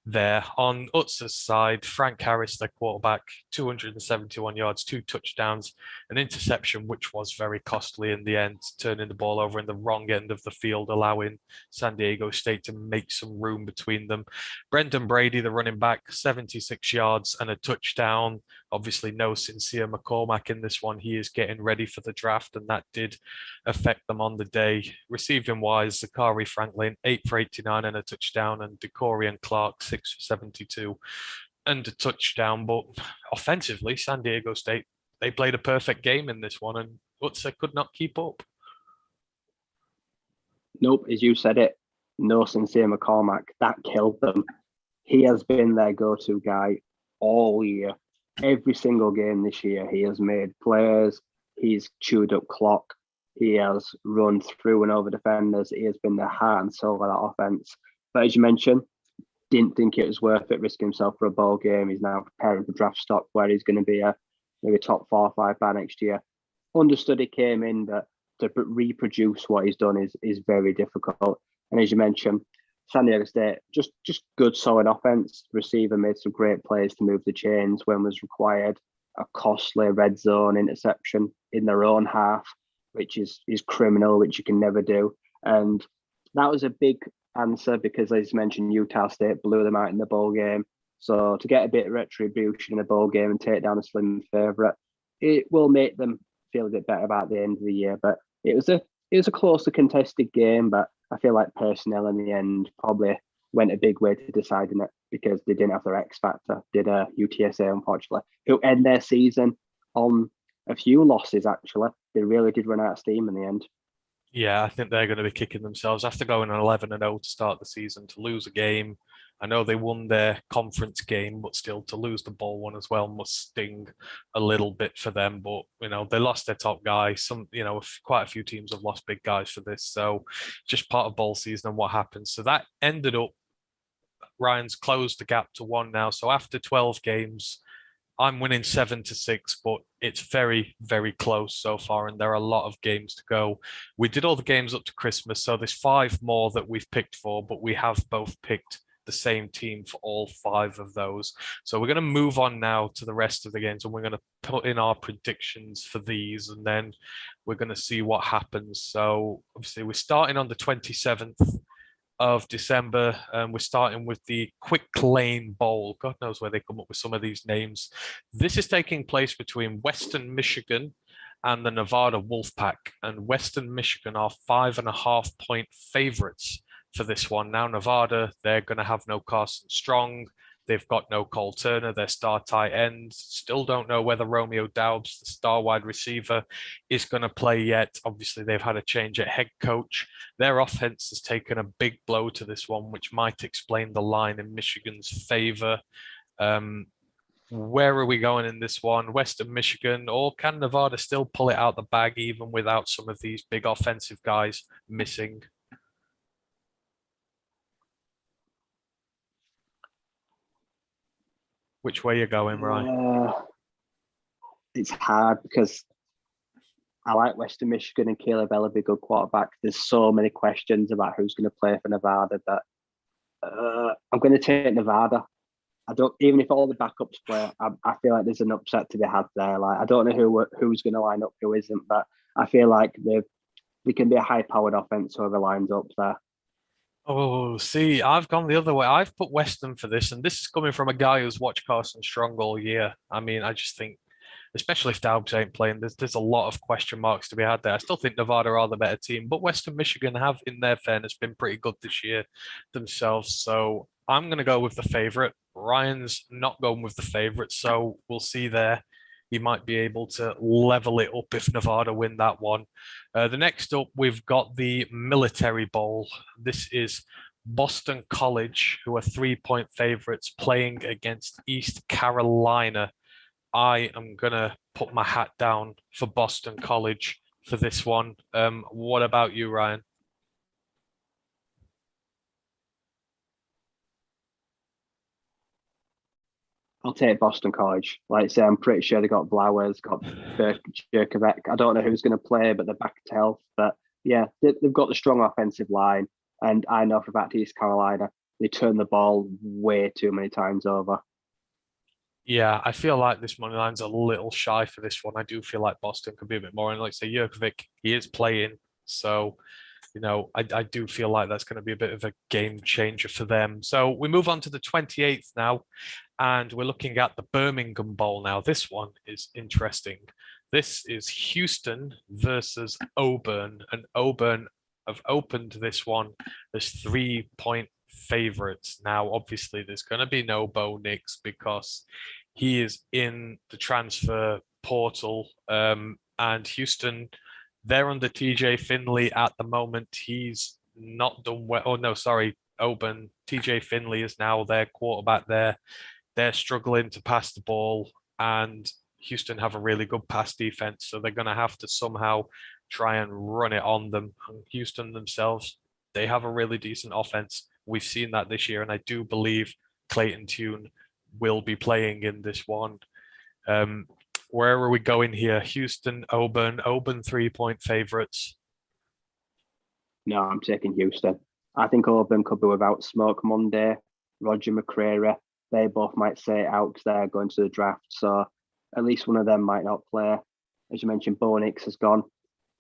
there. On Utz's side, Frank Harris, their quarterback, 271 yards, 2 touchdowns, an interception, which was very costly in the end, turning the ball over in the wrong end of the field, allowing San Diego State to make some room between them. Brendan Brady, the running back, 76 yards and a touchdown. Obviously, no Sincere McCormack in this one. He is getting ready for the draft, and that did affect them on the day. Receiving wise, Zachary Franklin, 8 for 89 and a touchdown, and Decorian Clark, 6 for 72 and a touchdown. But offensively, San Diego State, they played a perfect game in this one, and Utsa could not keep up. Nope, as you said it, no Sincere McCormack. That killed them. He has been their go-to guy all year. Every single game this year, he has made plays. He's chewed up clock. He has run through and over defenders. He has been the heart and soul of that offense. But as you mentioned, didn't think it was worth it risking himself for a bowl game. He's now preparing for draft stock where he's going to be maybe a top 4 or 5 by next year. Understood he came in that to reproduce what he's done is very difficult. And as you mentioned, San Diego State, just good, solid offense. Receiver made some great plays to move the chains when was required. A costly red zone interception in their own half, which is criminal, which you can never do. And that was a big answer because, as you mentioned, Utah State blew them out in the bowl game. So to get a bit of retribution in a bowl game and take down a slim favourite, it will make them feel a bit better about the end of the year. But it was a closer contested game, but I feel like personnel in the end probably went a big way to deciding it because they didn't have their X factor. Did UTSA, unfortunately, who end their season on a few losses. Actually, they really did run out of steam in the end. Yeah, I think they're going to be kicking themselves after going on 11-0 to start the season to lose a game. I know they won their conference game, but still to lose the bowl one as well must sting a little bit for them. But they lost their top guy. Quite a few teams have lost big guys for this, so just part of bowl season and what happens. So that ended up Ryan's closed the gap to 1 now. So after 12 games, I'm winning 7-6, but it's very, very close so far, and there are a lot of games to go. We did all the games up to Christmas, so there's 5 more that we've picked for, but we have both picked the same team for all 5 of those. So we're going to move on now to the rest of the games, and we're going to put in our predictions for these, and then we're going to see what happens. So obviously we're starting on the 27th of December. We're starting with the Quick Lane Bowl. God knows where they come up with some of these names. This is taking place between Western Michigan and the Nevada Wolfpack. And Western Michigan are 5.5-point favorites for this one. Now, Nevada, they're going to have no Carson Strong. They've got no Cole Turner, their star tight end. Still don't know whether Romeo Doubs, the star wide receiver, is going to play yet. Obviously, they've had a change at head coach. Their offense has taken a big blow to this one, which might explain the line in Michigan's favor. Where are we going in this one? Western Michigan, or can Nevada still pull it out the bag even without some of these big offensive guys missing? Which way you going, Ryan? It's hard because I like Western Michigan and Caleb Ellaby, good quarterback. There's so many questions about who's going to play for Nevada that I'm going to take Nevada. I don't, even if all the backups play, I feel like there's an upset to be had there. Like I don't know who's going to line up, who isn't, but I feel like they can be a high-powered offense whoever lines up there. Oh, see, I've gone the other way. I've put Western for this, and this is coming from a guy who's watched Carson Strong all year. I mean, I just think, especially if Doubs ain't playing, there's a lot of question marks to be had there. I still think Nevada are the better team, but Western Michigan have, in their fairness, been pretty good this year themselves. So I'm going to go with the favorite. Ryan's not going with the favorite, so we'll see there. He might be able to level it up if Nevada win that one. The next up, we've got the Military Bowl. This is Boston College, who are 3-point favorites, playing against East Carolina. I am going to put my hat down for Boston College for this one. What about you, Ryan? I'll take Boston College. Like I say, I'm pretty sure they got Blowers, got Jerkovic. I don't know who's going to play, but they're back to health. But yeah, they've got the strong offensive line. And I know for a fact East Carolina, they turn the ball way too many times over. Yeah, I feel like this money line's a little shy for this one. I do feel like Boston could be a bit more. And like say, Jurkovic, he is playing. So, I do feel like that's going to be a bit of a game changer for them. So we move on to the 28th now, and we're looking at the Birmingham Bowl now. This one is interesting. This is Houston versus Auburn, and Auburn have opened this one as 3-point favorites. Now, obviously, there's going to be no Bo Nix because he is in the transfer portal, and Houston, they're under TJ Finley at the moment. He's not done well. Oh, no, sorry. Auburn, TJ Finley is now their quarterback there. They're struggling to pass the ball, and Houston have a really good pass defense. So they're going to have to somehow try and run it on them. And Houston themselves, they have a really decent offense. We've seen that this year, and I do believe Clayton Tune will be playing in this one. Where are we going here? Houston, Auburn 3-point favorites. No, I'm taking Houston. I think Auburn could be without Smoke Monday, Roger McCreary. They both might say it out because they're going to the draft. So at least one of them might not play. As you mentioned, Bo Nix has gone.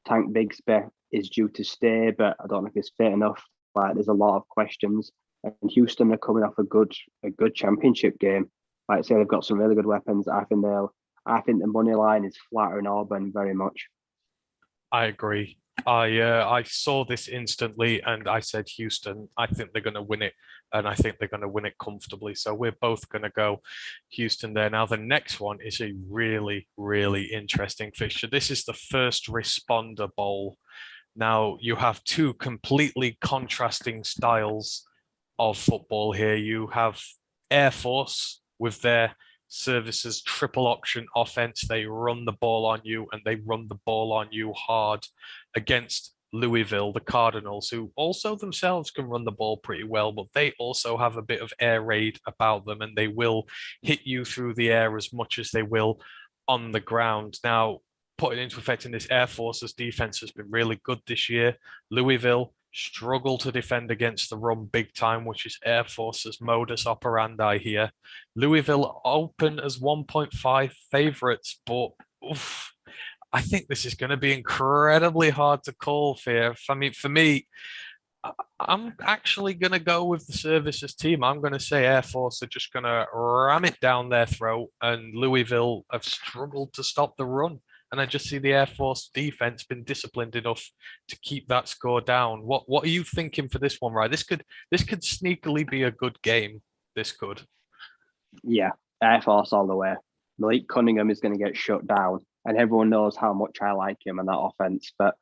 Tank Bigsby is due to stay, but I don't know if he's fit enough. Like, there's a lot of questions. And Houston are coming off a good championship game. Like I say, they've got some really good weapons. I think the money line is flattering Auburn very much. I agree. I saw this instantly and I said Houston. I think they're going to win it, and I think they're going to win it comfortably. So we're both going to go Houston there. Now the next one is a really, really interesting fixture. This is the First Responder Bowl. Now you have two completely contrasting styles of football here. You have Air Force with their services triple option offense. They run the ball on you, and they run the ball on you hard against Louisville, the Cardinals, who also themselves can run the ball pretty well, but they also have a bit of air raid about them, and they will hit you through the air as much as they will on the ground. Now, putting into effect in this, Air Force's defense has been really good this year. Louisville struggle to defend against the run big time, which is Air Force's modus operandi here. Louisville open as 1.5 favorites, but oof, I think this is going to be incredibly hard to call for. I mean, for me, I'm actually going to go with the services team. I'm going to say Air Force are just going to ram it down their throat, and Louisville have struggled to stop the run. And I just see the Air Force defense been disciplined enough to keep that score down. What are you thinking for this one, right? This could sneakily be a good game. This could. Yeah, Air Force all the way. Malik Cunningham is going to get shut down, and everyone knows how much I like him and that offense. But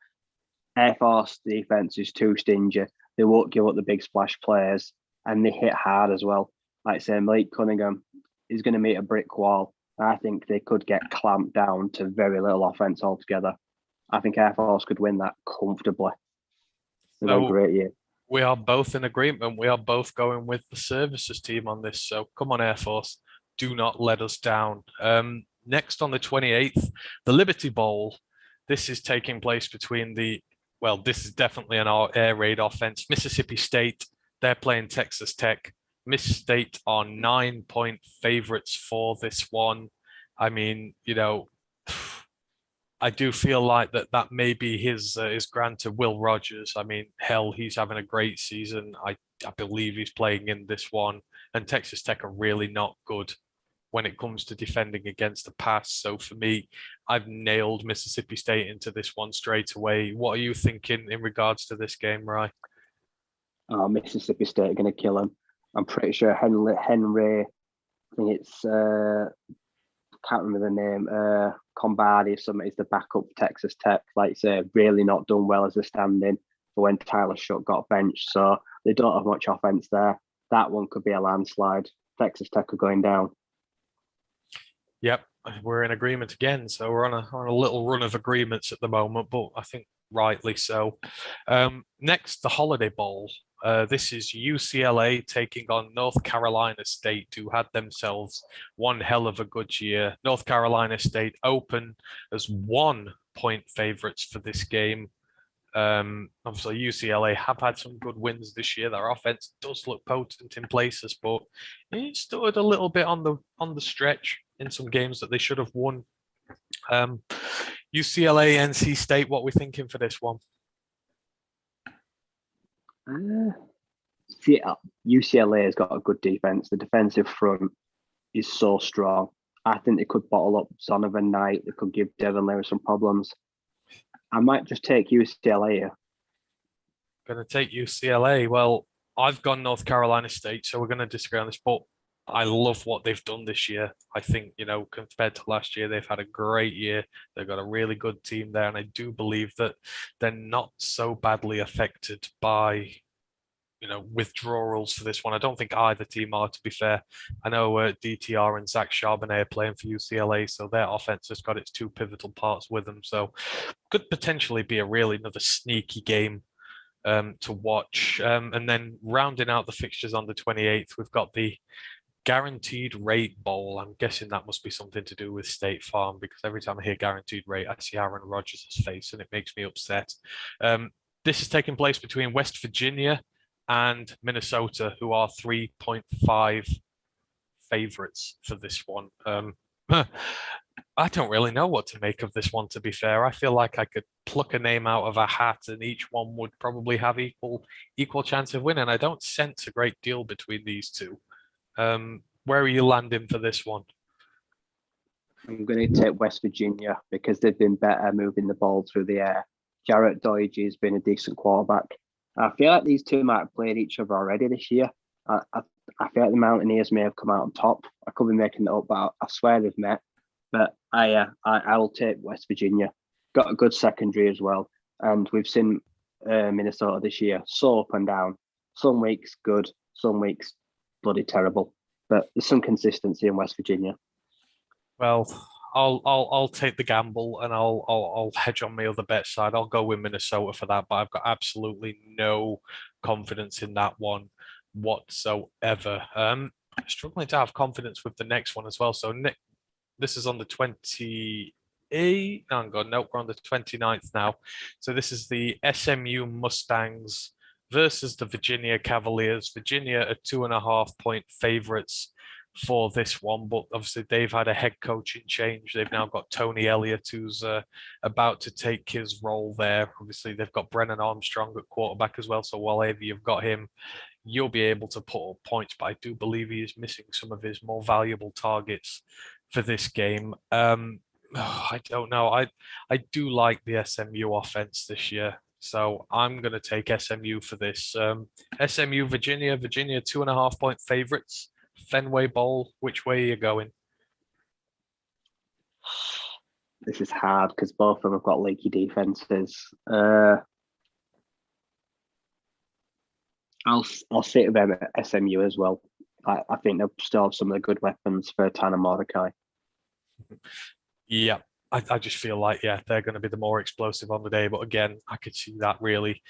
Air Force defense is too stingy. They won't give up the big splash players, and they hit hard as well. Like I say, Malik Cunningham is going to meet a brick wall. I think they could get clamped down to very little offense altogether. I think Air Force could win that comfortably. They've had a great year. We are both in agreement. We are both going with the services team on this. So come on, Air Force. Do not let us down. Next on the 28th, the Liberty Bowl. This is taking place between this is definitely an air raid offense. Mississippi State, they're playing Texas Tech. Miss State are 9-point favorites for this one. I mean, I do feel like that may be his grant to Will Rogers. I mean, hell, he's having a great season. I believe he's playing in this one. And Texas Tech are really not good when it comes to defending against the pass. So for me, I've nailed Mississippi State into this one straight away. What are you thinking in regards to this game, Rye? Mississippi State are going to kill him. I'm pretty sure Henry, I think it's can't remember the name, Combardi or something, is the backup for Texas Tech. Like you say, really not done well as a stand-in for when Tyler Shuck got benched. So they don't have much offense there. That one could be a landslide. Texas Tech are going down. Yep, we're in agreement again. So we're on a little run of agreements at the moment, but I think rightly so. Next, the Holiday Bowl. This is UCLA taking on North Carolina State, who had themselves one hell of a good year. North Carolina State open as 1 point favorites for this game. Obviously, UCLA have had some good wins this year. Their offense does look potent in places, but it stood a little bit on the stretch in some games that they should have won. UCLA, NC State, what we're thinking for this one? UCLA has got a good defense. The defensive front is so strong. I think they could bottle up Zonovan Knight. They could give Devin Lewis some problems. I might just take UCLA here. Going to take UCLA. Well, I've gone North Carolina State, so we're going to disagree on this, but I love what they've done this year. I think, compared to last year, they've had a great year. They've got a really good team there, and I do believe that they're not so badly affected by withdrawals for this one. I don't think either team are, to be fair. I know DTR and Zach Charbonnet are playing for UCLA, so their offense has got its two pivotal parts with them. So could potentially be another sneaky game to watch. And then rounding out the fixtures on the 28th, we've got the Guaranteed Rate Bowl. I'm guessing that must be something to do with State Farm, because every time I hear Guaranteed Rate, I see Aaron Rodgers' face and it makes me upset. This is taking place between West Virginia and Minnesota, who are 3.5 favorites for this one. I don't really know what to make of this one, to be fair. I feel like I could pluck a name out of a hat and each one would probably have equal chance of winning. I don't sense a great deal between these two. Where are you landing for this one? I'm going to take West Virginia because they've been better moving the ball through the air. Jarrett Doege has been a decent quarterback. I feel like these two might have played each other already this year. I feel like the Mountaineers may have come out on top. I could be making it up, but I swear they've met. But I will take West Virginia. Got a good secondary as well. And we've seen Minnesota this year so up and down. Some weeks good, some weeks bloody terrible. But there's some consistency in West Virginia. Well, I'll take the gamble and I'll hedge on my other bet side. I'll go with Minnesota for that, but I've got absolutely no confidence in that one whatsoever. Struggling to have confidence with the next one as well. So this is on the 28th. Oh God, no, we're on the 29th now. So this is the SMU Mustangs versus the Virginia Cavaliers. Virginia are 2.5-point favorites for this one, but obviously they've had a head coaching change. They've now got Tony Elliott, who's about to take his role there. Obviously, they've got Brennan Armstrong at quarterback as well. So while you've got him, you'll be able to put up points. But I do believe he is missing some of his more valuable targets for this game. I don't know. I do like the SMU offense this year. So I'm going to take SMU for this. SMU, Virginia 2.5-point favorites. Fenway Bowl, which way are you going? This is hard because both of them have got leaky defenses. I'll sit with them at SMU as well. I think they'll still have some of the good weapons for Tanner Mordecai. Yeah, I just feel like, they're going to be the more explosive on the day. But again, I could see that really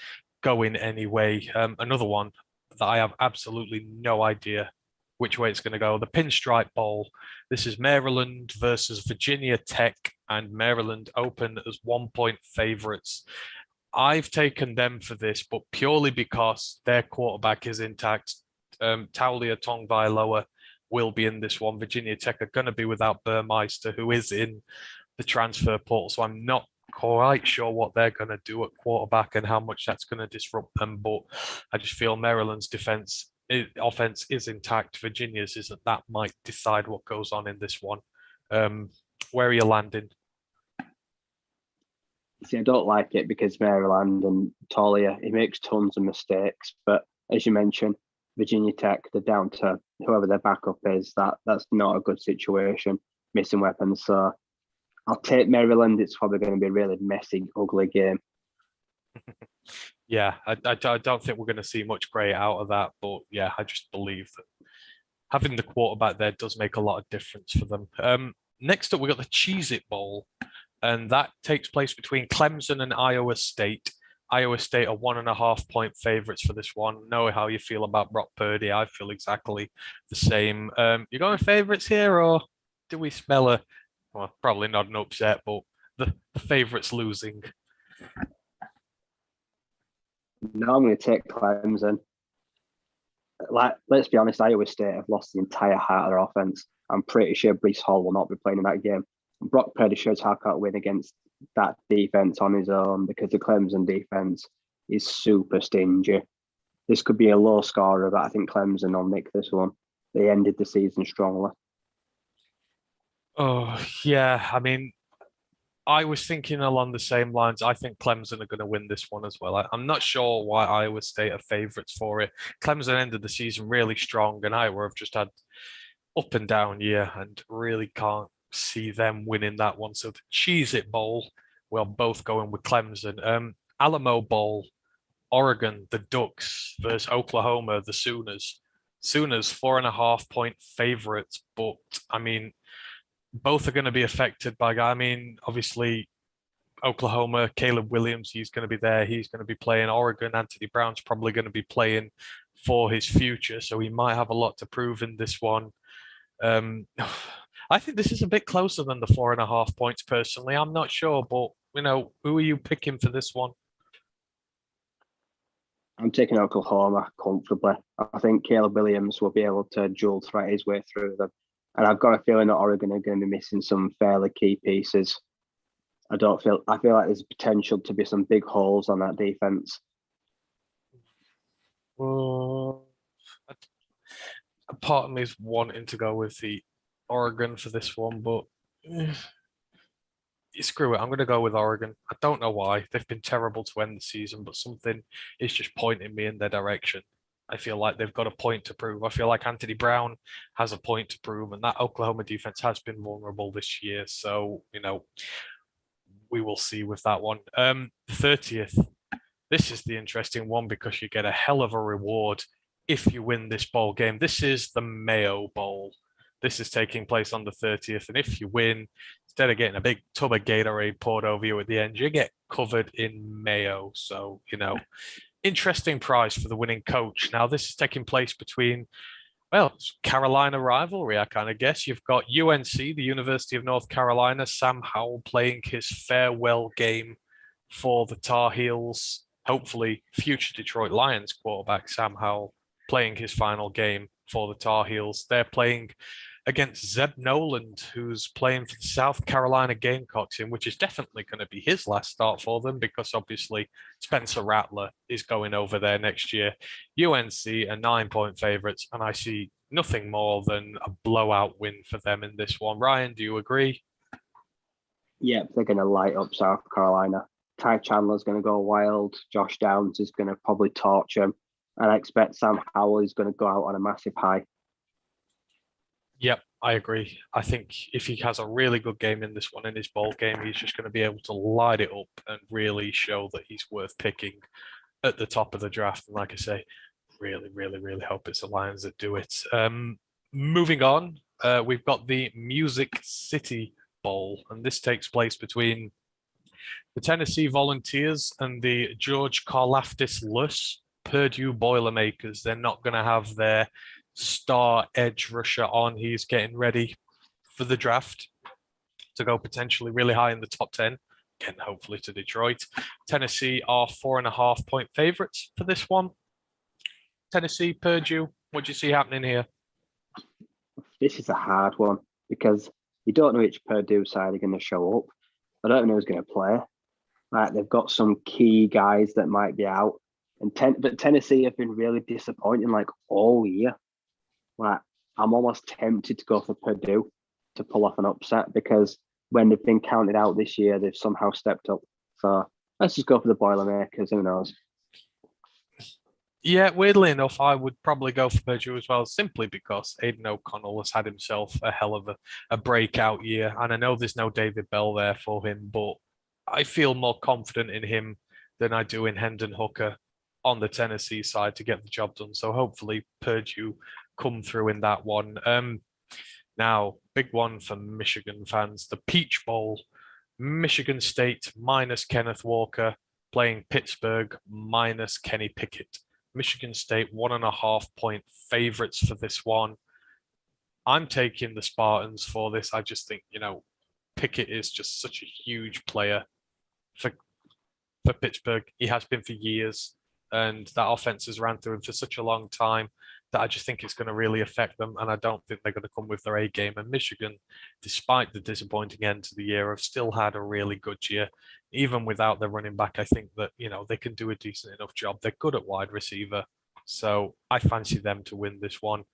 going anyway. Another one that I have absolutely no idea which way it's going to go. The Pinstripe Bowl. This is Maryland versus Virginia Tech, and Maryland open as 1-point favorites. I've taken them for this, but purely because their quarterback is intact. Taulia Tongvailoa will be in this one. Virginia Tech are going to be without Burmeister, who is in the transfer portal. So I'm not quite sure what they're going to do at quarterback and how much that's going to disrupt them. But I just feel Maryland's offense is intact. Virginia's isn't. That might decide what goes on in this one. Where are you landing? See, I don't like it because Maryland and Talia, he makes tons of mistakes. But as you mentioned, Virginia Tech, they're down to whoever their backup is. That's not a good situation, missing weapons. So I'll take Maryland. It's probably going to be a really messy, ugly game. Yeah, I don't think we're going to see much great out of that. But yeah, I just believe that having the quarterback there does make a lot of difference for them. Next up, we got the Cheez-It Bowl, and that takes place between Clemson and Iowa State. Iowa State are 1.5 point favorites for this one. Know how you feel about Brock Purdy. I feel exactly the same. You going favorites here, or do we smell well, probably not an upset, but the favorites losing? No, I'm going to take Clemson. Like, let's be honest, Iowa State have lost the entire heart of their offense. I'm pretty sure Brees Hall will not be playing in that game. Brock Purdy shows how can't win against that defense on his own because the Clemson defense is super stingy. This could be a low scorer, but I think Clemson will nick this one. They ended the season strongly. Oh, yeah. I mean, I was thinking along the same lines. I think Clemson are going to win this one as well. I'm not sure why Iowa State are favorites for it. Clemson ended the season really strong, and Iowa have just had up and down year and really can't see them winning that one. So the Cheez It Bowl, we're both going with Clemson. Alamo Bowl, Oregon, the Ducks versus Oklahoma, the Sooners. Sooners 4.5 point favorites, but I mean, both are going to be affected by. I mean, obviously, Oklahoma, Caleb Williams, he's going to be there. He's going to be playing. Oregon, Anthony Brown's probably going to be playing for his future, so he might have a lot to prove in this one. I think this is a bit closer than the 4.5 points. Personally, I'm not sure, but who are you picking for this one? I'm taking Oklahoma comfortably. I think Caleb Williams will be able to dual threat his way through them. And I've got a feeling that Oregon are going to be missing some fairly key pieces. I feel like there's potential to be some big holes on that defense. Well, a part of me is wanting to go with the Oregon for this one, but screw it. I'm going to go with Oregon. I don't know why. They've been terrible to end the season, but something is just pointing me in their direction. I feel like they've got a point to prove. I feel like Anthony Brown has a point to prove, and that Oklahoma defense has been vulnerable this year. So, we will see with that one. 30th. This is the interesting one because you get a hell of a reward if you win this bowl game. This is the Mayo Bowl. This is taking place on the 30th. And if you win, instead of getting a big tub of Gatorade poured over you at the end, you get covered in mayo. So, interesting prize for the winning coach. Now, this is taking place between, well, Carolina rivalry, I kind of guess. You've got UNC, the University of North Carolina, Sam Howell playing his farewell game for the Tar Heels. Hopefully, future Detroit Lions quarterback Sam Howell playing his final game for the Tar Heels. They're playing against Zeb Noland, who's playing for the South Carolina Gamecocks, in which is definitely going to be his last start for them because obviously Spencer Rattler is going over there next year. UNC are 9 point favorites, and I see nothing more than a blowout win for them in this one. Ryan, do you agree? Yep, they're going to light up South Carolina. Ty Chandler's going to go wild. Josh Downs is going to probably torch him. And I expect Sam Howell is going to go out on a massive high. Yep, I agree. I think if he has a really good game in this one, in his bowl game, he's just going to be able to light it up and really show that he's worth picking at the top of the draft. And like I say, really, really, really hope it's the Lions that do it. Moving on, we've got the Music City Bowl, and this takes place between the Tennessee Volunteers and the George Karlaftis-Lewis Purdue Boilermakers. They're not going to have their star edge rusher on. He's getting ready for the draft to go potentially really high in the top 10. Again, hopefully to Detroit. Tennessee are 4.5 point favorites for this one. Tennessee, Purdue, what do you see happening here? This is a hard one because you don't know which Purdue side are going to show up. I don't know who's going to play. Like, they've got some key guys that might be out. But Tennessee have been really disappointing like all year. Like, I'm almost tempted to go for Purdue to pull off an upset because when they've been counted out this year, they've somehow stepped up. So let's just go for the Boilermakers. Who knows? Yeah, weirdly enough, I would probably go for Purdue as well, simply because Aiden O'Connell has had himself a hell of a breakout year. And I know there's no David Bell there for him, but I feel more confident in him than I do in Hendon Hooker on the Tennessee side to get the job done. So hopefully Purdue come through in that one. Now, big one for Michigan fans, the Peach Bowl. Michigan State minus Kenneth Walker playing Pittsburgh minus Kenny Pickett. Michigan State 1.5 point favorites for this one. I'm taking the Spartans for this. I just think, Pickett is just such a huge player for Pittsburgh. He has been for years, and that offense has ran through him for such a long time that I just think it's going to really affect them. And I don't think they're going to come with their A game. And Michigan, despite the disappointing end to the year, have still had a really good year. Even without their running back, I think that, they can do a decent enough job. They're good at wide receiver. So I fancy them to win this one.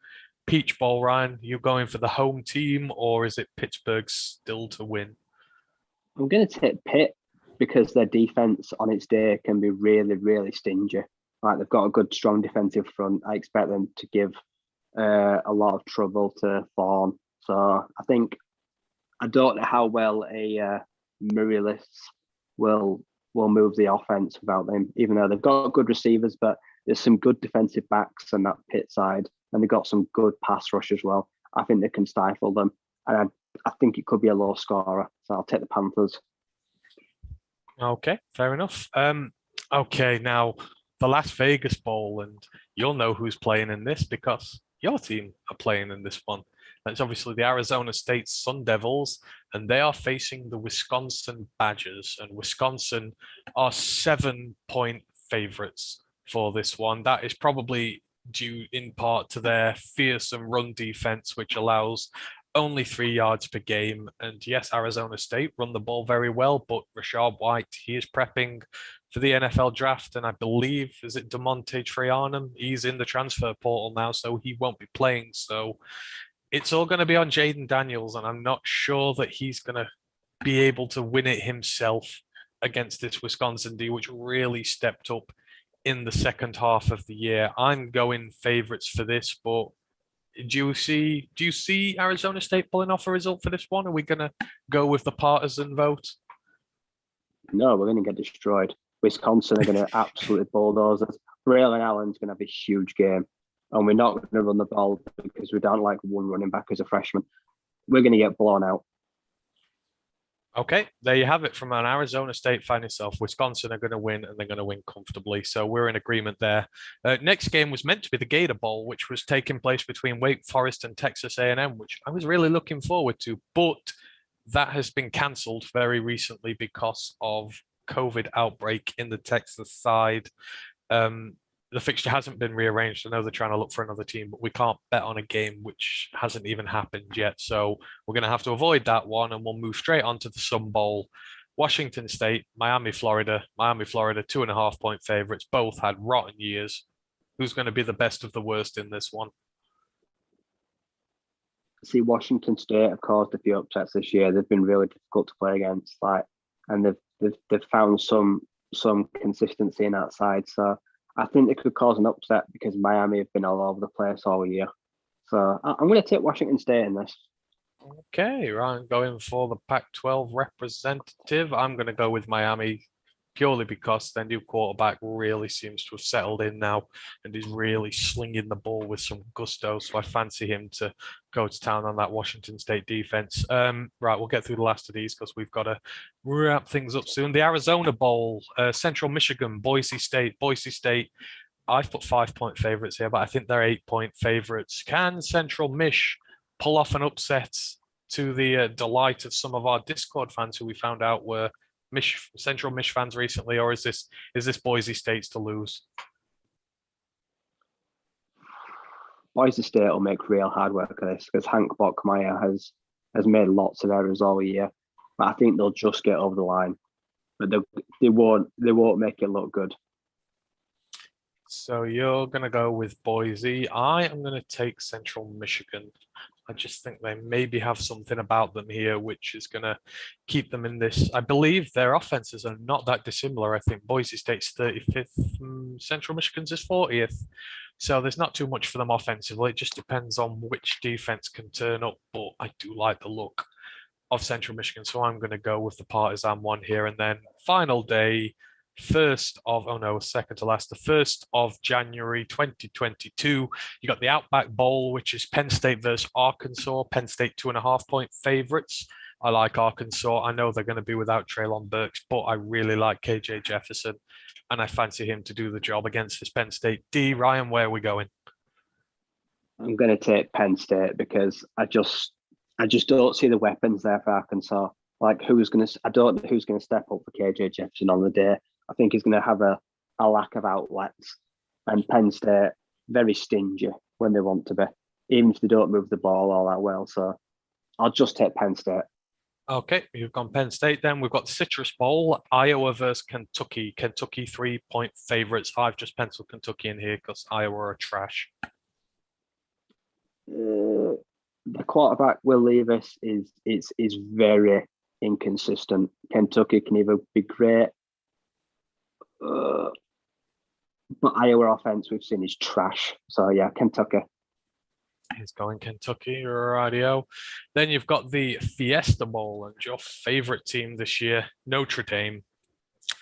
Peach Bowl, Ryan, you going for the home team, or is it Pittsburgh still to win? I'm going to take Pitt because their defense on its day can be really, really stingy. Like, they've got a good, strong defensive front. I expect them to give a lot of trouble to Thorne. So I don't know how well a Murray will move the offense without them, even though they've got good receivers, but there's some good defensive backs on that Pitt side, and they've got some good pass rush as well. I think they can stifle them, and I think it could be a low scorer. So I'll take the Panthers. Okay, fair enough. Okay, now the Las Vegas Bowl, and you'll know who's playing in this because your team are playing in this one. That's obviously the Arizona State Sun Devils, and they are facing the Wisconsin Badgers, and Wisconsin are 7 point favorites for this one. That is probably due in part to their fearsome run defense, which allows only 3 yards per game. And yes, Arizona State run the ball very well, but Rashad White, he is prepping for the NFL draft. And I believe, is it DeMonte Trianum? He's in the transfer portal now, so he won't be playing. So it's all going to be on Jaden Daniels. And I'm not sure that he's going to be able to win it himself against this Wisconsin D, which really stepped up in the second half of the year. I'm going favorites for this, but do you see Arizona State pulling off a result for this one? Are we going to go with the partisan vote? No, we're going to get destroyed. Wisconsin are going to absolutely bulldoze us. Braylon Allen's going to have a huge game, and we're not going to run the ball because we don't like one running back as a freshman. We're going to get blown out. Okay, there you have it from an Arizona State fan itself. Wisconsin are going to win, and they're going to win comfortably. So we're in agreement there. Next game was meant to be the Gator Bowl, which was taking place between Wake Forest and Texas A&M, which I was really looking forward to. But that has been cancelled very recently because of COVID outbreak in the Texas side. The fixture hasn't been rearranged. I know they're trying to look for another team, but we can't bet on a game which hasn't even happened yet. So we're going to have to avoid that one, and we'll move straight on to the Sun Bowl. Washington State, Miami, Florida. Miami, Florida, 2.5 point favorites. Both had rotten years. Who's going to be the best of the worst in this one? See, Washington State have caused a few upsets this year. They've been really difficult to play against, and they've found some consistency in that side. So I think they could cause an upset because Miami have been all over the place all year. So I'm going to take Washington State in this. Okay, Ryan going for the Pac-12 representative. I'm going to go with Miami purely because their new quarterback really seems to have settled in now and is really slinging the ball with some gusto. So I fancy him to go to town on that Washington State defense. Right, we'll get through the last of these because we've got to wrap things up soon. The Arizona Bowl, Central Michigan, Boise State. Boise State, I've put 5 point favorites here, but I think they're 8 point favorites. Can Central Mich pull off an upset to the delight of some of our Discord fans who we found out were Central Mich fans recently, or is this Boise State's to lose? Boise State will make real hard work of this because Hank Bachmeier has made lots of errors all year, but I think they'll just get over the line, but they won't make it look good. So you're going to go with Boise. I am going to take Central Michigan. I just think they maybe have something about them here which is going to keep them in this. I believe their offenses are not that dissimilar. I think Boise State's 35th, Central Michigan's is 40th. So there's not too much for them offensively. It just depends on which defense can turn up. But I do like the look of Central Michigan. So I'm going to go with the partisan one here. And then final day, second to last, the 1st of January 2022. You got the Outback Bowl, which is Penn State versus Arkansas. Penn State 2.5 point favorites. I like Arkansas. I know they're going to be without Traylon Burks, but I really like KJ Jefferson, and I fancy him to do the job against this Penn State D. Ryan, where are we going? I'm going to take Penn State because I just don't see the weapons there for Arkansas. Like I don't know who's going to step up for KJ Jefferson on the day. I think he's going to have a lack of outlets, and Penn State very stingy when they want to be, even if they don't move the ball all that well. So I'll just take Penn State. Okay, you've gone Penn State then. We've got the Citrus Bowl, Iowa versus Kentucky. Kentucky 3-point favorites. I've just penciled Kentucky in here because Iowa are trash. The quarterback Will Levis is very inconsistent. Kentucky can either be great, but Iowa offense we've seen is trash. So yeah, Kentucky. He's going Kentucky, radio. Then you've got the Fiesta Bowl and your favorite team this year, Notre Dame.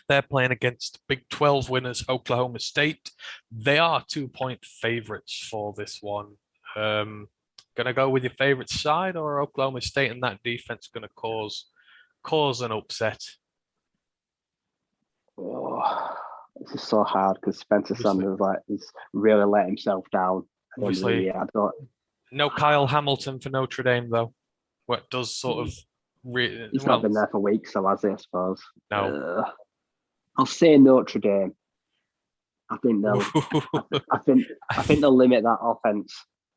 They're playing against Big 12 winners, Oklahoma State. They are 2-point favorites for this one. Gonna go with your favorite side or Oklahoma State and that defense gonna cause an upset? Oh, this is so hard because Spencer Sanders is really let himself down. Obviously, I don't. No Kyle Hamilton for Notre Dame though. What does sort of he's not been there for weeks, so has he? I suppose. No. I'll say Notre Dame. I think they'll. I think they'll limit that offense.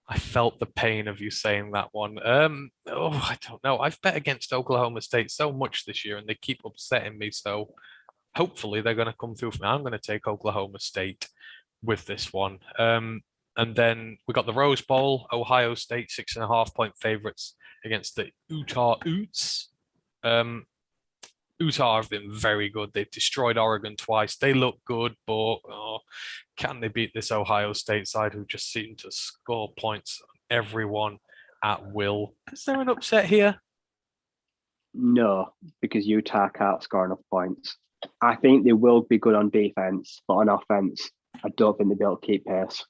I felt the pain of you saying that one. I don't know. I've bet against Oklahoma State so much this year, and they keep upsetting me. So hopefully they're going to come through for me. I'm going to take Oklahoma State with this one. And then we got the Rose Bowl, Ohio State 6.5-point favorites against the Utah Utes. Utah have been very good. They've destroyed Oregon twice. They look good, but can they beat this Ohio State side who just seem to score points on everyone at will? Is there an upset here? No, because Utah can't score enough points. I think they will be good on defense, but on offense, I don't think they'll be able to keep pace.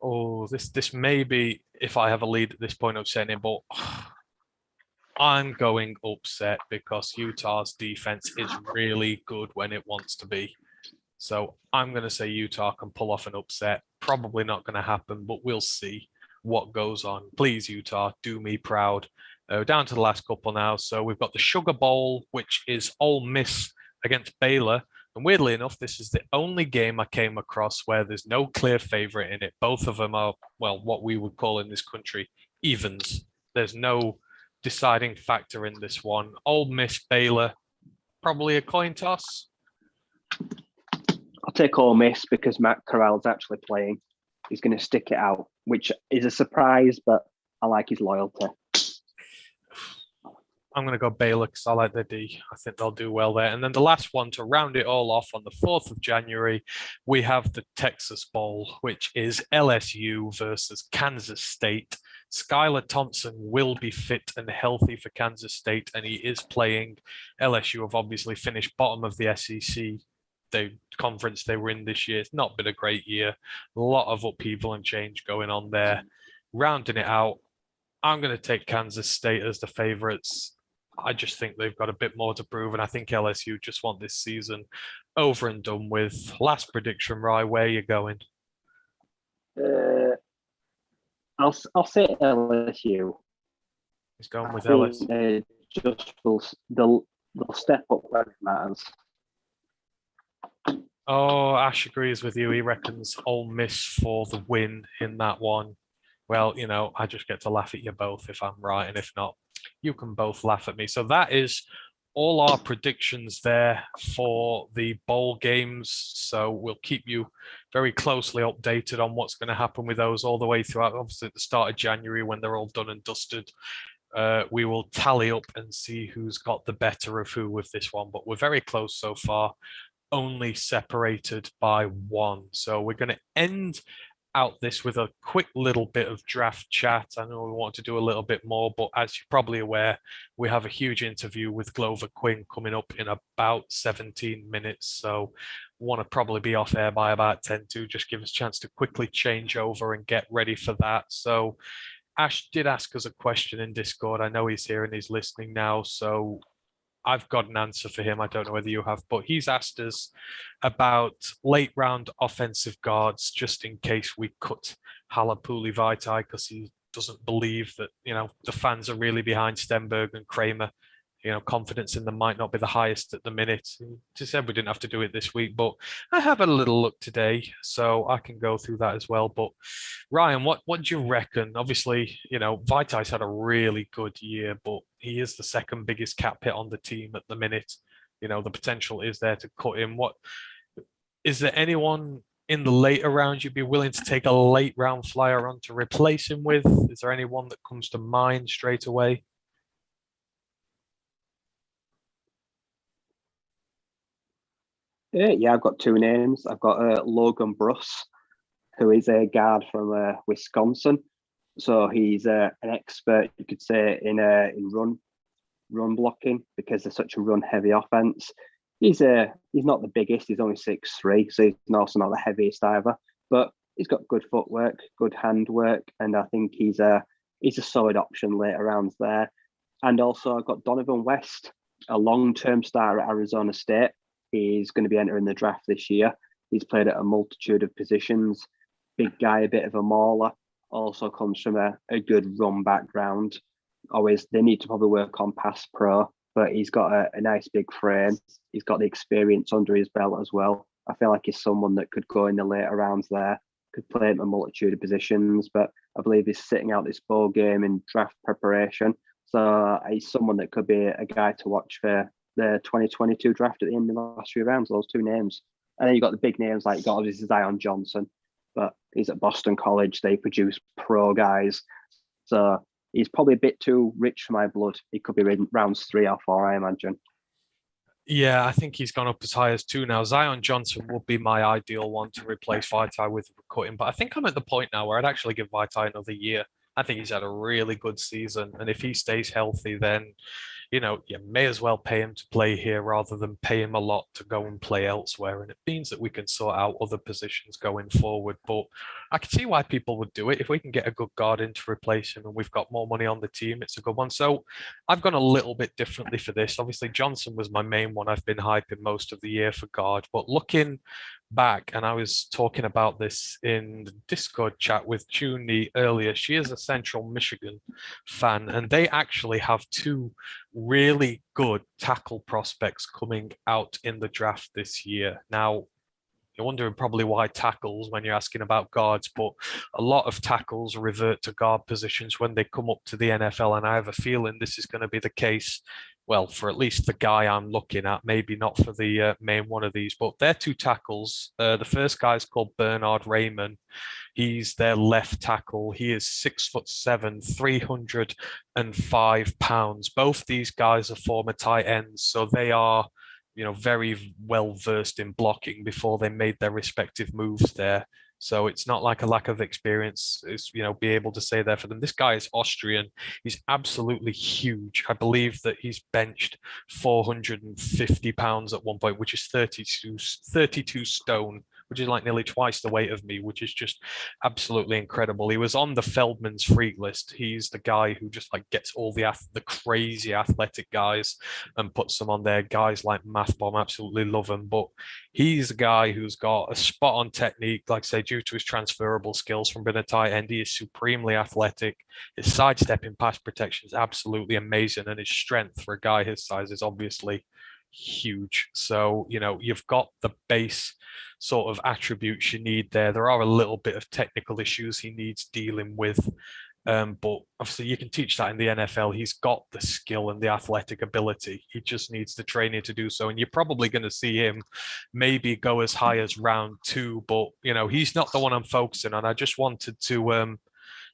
Oh, this may be, if I have a lead at this point, upsetting, but I'm going upset because Utah's defense is really good when it wants to be. So I'm going to say Utah can pull off an upset. Probably not going to happen, but we'll see what goes on. Please, Utah, do me proud. Down to the last couple now. So we've got the Sugar Bowl, which is Ole Miss against Baylor. And weirdly enough, this is the only game I came across where there's no clear favorite in it. Both of them are, well, what we would call in this country evens. There's no deciding factor in this one. Ole Miss, Baylor, probably a coin toss. I'll take Ole Miss because Matt Corral's actually playing. He's going to stick it out, which is a surprise, but I like his loyalty. I'm going to go Baylor because I like their D. I think they'll do well there. And then the last one to round it all off on the 4th of January, we have the Texas Bowl, which is LSU versus Kansas State. Skylar Thompson will be fit and healthy for Kansas State, and he is playing. LSU have obviously finished bottom of the SEC conference they were in this year. It's not been a great year. A lot of upheaval and change going on there. Rounding it out, I'm going to take Kansas State as the favorites. I just think they've got a bit more to prove, and I think LSU just want this season over and done with. Last prediction, Rye, where are you going? I'll say LSU. He's going with LSU. They'll step up where it matters. Oh, Ash agrees with you. He reckons Ole Miss for the win in that one. Well, I just get to laugh at you both if I'm right, and if not, you can both laugh at me. So that is all our predictions there for the bowl games. So we'll keep you very closely updated on what's going to happen with those all the way throughout. Obviously, at the start of January, when they're all done and dusted, we will tally up and see who's got the better of who with this one. But we're very close so far, only separated by one. So we're going to end out this with a quick little bit of draft chat. I know we want to do a little bit more, but as you're probably aware, we have a huge interview with Glover Quinn coming up in about 17 minutes. So want to probably be off air by about 10 to just give us a chance to quickly change over and get ready for that. So Ash did ask us a question in Discord. I know he's here and he's listening now, so I've got an answer for him. I don't know whether you have, but he's asked us about late round offensive guards just in case we cut Halapuli Vaitai because he doesn't believe that, the fans are really behind Stenberg and Kramer. Confidence in them might not be the highest at the minute. He just said we didn't have to do it this week, but I have a little look today, so I can go through that as well. But Ryan, what do you reckon? Obviously, Vitai's had a really good year, but he is the second biggest cap hit on the team at the minute. The potential is there to cut him. What is there anyone in the later rounds you'd be willing to take a late round flyer on to replace him with? Is there anyone that comes to mind straight away? Yeah, I've got two names. I've got Logan Bruss, who is a guard from Wisconsin. So he's an expert, you could say, in run blocking because they're such a run heavy offense. He's not the biggest. He's only 6'3", so he's also not the heaviest either. But he's got good footwork, good handwork, and I think he's a solid option later rounds there. And also I've got Donovan West, a long-term star at Arizona State. He's going to be entering the draft this year. He's played at a multitude of positions. Big guy, a bit of a mauler. Also comes from a good run background. They need to probably work on pass pro, but he's got a nice big frame. He's got the experience under his belt as well. I feel like he's someone that could go in the later rounds there, could play in a multitude of positions, but I believe he's sitting out this bowl game in draft preparation. So he's someone that could be a guy to watch for the 2022 draft at the end of the last few rounds, those two names. And then you've got the big names like you got obviously Zion Johnson, but he's at Boston College. They produce pro guys. So he's probably a bit too rich for my blood. He could be in rounds 3 or 4, I imagine. Yeah, I think he's gone up as high as 2 now. Zion Johnson would be my ideal one to replace Vaitai with cutting, but I think I'm at the point now where I'd actually give Vaitai another year. I think he's had a really good season, and if he stays healthy, then you may as well pay him to play here rather than pay him a lot to go and play elsewhere. And it means that we can sort out other positions going forward. But I can see why people would do it. If we can get a good guard in to replace him and we've got more money on the team, it's a good one. So I've gone a little bit differently for this. Obviously, Johnson was my main one. I've been hyping most of the year for guard. But looking back, and I was talking about this in the Discord chat with Junie earlier. She is a Central Michigan fan, and they actually have 2 really good tackle prospects coming out in the draft this year. Now, you're wondering probably why tackles when you're asking about guards, but a lot of tackles revert to guard positions when they come up to the NFL, and I have a feeling this is going to be the case. Well, for at least the guy I'm looking at, maybe not for the main one of these, but they're 2 tackles. The first guy is called Bernard Raymond. He's their left tackle. He is 6'7", 305 pounds. Both these guys are former tight ends, so they are very well versed in blocking before they made their respective moves there. So it's not like a lack of experience is, be able to say there for them. This guy is Austrian. He's absolutely huge. I believe that he's benched 450 pounds at one point, which is 32 stone, which is like nearly twice the weight of me, which is just absolutely incredible. He was on the Feldman's freak list. He's the guy who just like gets all the crazy athletic guys and puts them on there. Guys like Mathbomb absolutely love him, but he's a guy who's got a spot on technique, like I say, due to his transferable skills from being a tight end. He is supremely athletic. His sidestepping pass protection is absolutely amazing, and his strength for a guy his size is obviously huge. So, you've got the base sort of attributes you need there. There are a little bit of technical issues he needs dealing with. But obviously you can teach that in the NFL. He's got the skill and the athletic ability. He just needs the training to do so. And you're probably going to see him maybe go as high as round 2, but he's not the one I'm focusing on. I just wanted to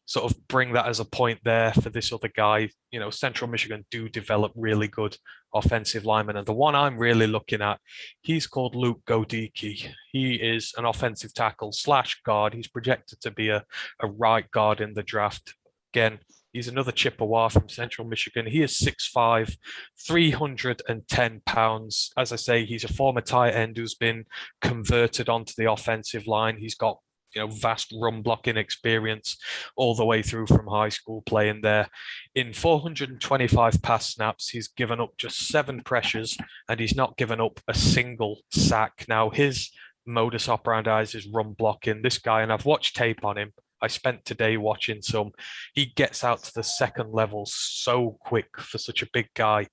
sort of bring that as a point there for this other guy. Central Michigan do develop really good offensive linemen. And the one I'm really looking at, he's called Luke Godicki. He is an offensive tackle / guard. He's projected to be a right guard in the draft. Again, he's another Chippewa from Central Michigan. He is 6'5", 310 pounds. As I say, he's a former tight end who's been converted onto the offensive line. He's got vast run blocking experience all the way through from high school playing there. In 425 pass snaps, he's given up just 7 pressures and he's not given up a single sack. Now, his modus operandi is run blocking. This guy, and I've watched tape on him. I spent today watching some. He gets out to the second level so quick for such a big guy.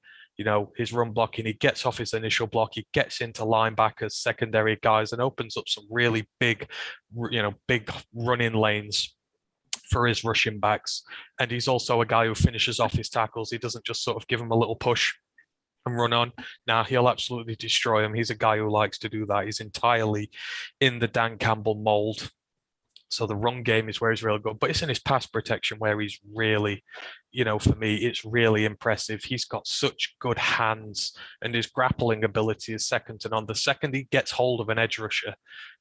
His run blocking, he gets off his initial block, he gets into linebackers, secondary guys, and opens up some really big running lanes for his rushing backs. And he's also a guy who finishes off his tackles. He doesn't just sort of give them a little push and run on. Now, he'll absolutely destroy him. He's a guy who likes to do that. He's entirely in the Dan Campbell mold. So the run game is where he's really good, but it's in his pass protection where he's really, for me, it's really impressive. He's got such good hands and his grappling ability is second to none. The second he gets hold of an edge rusher,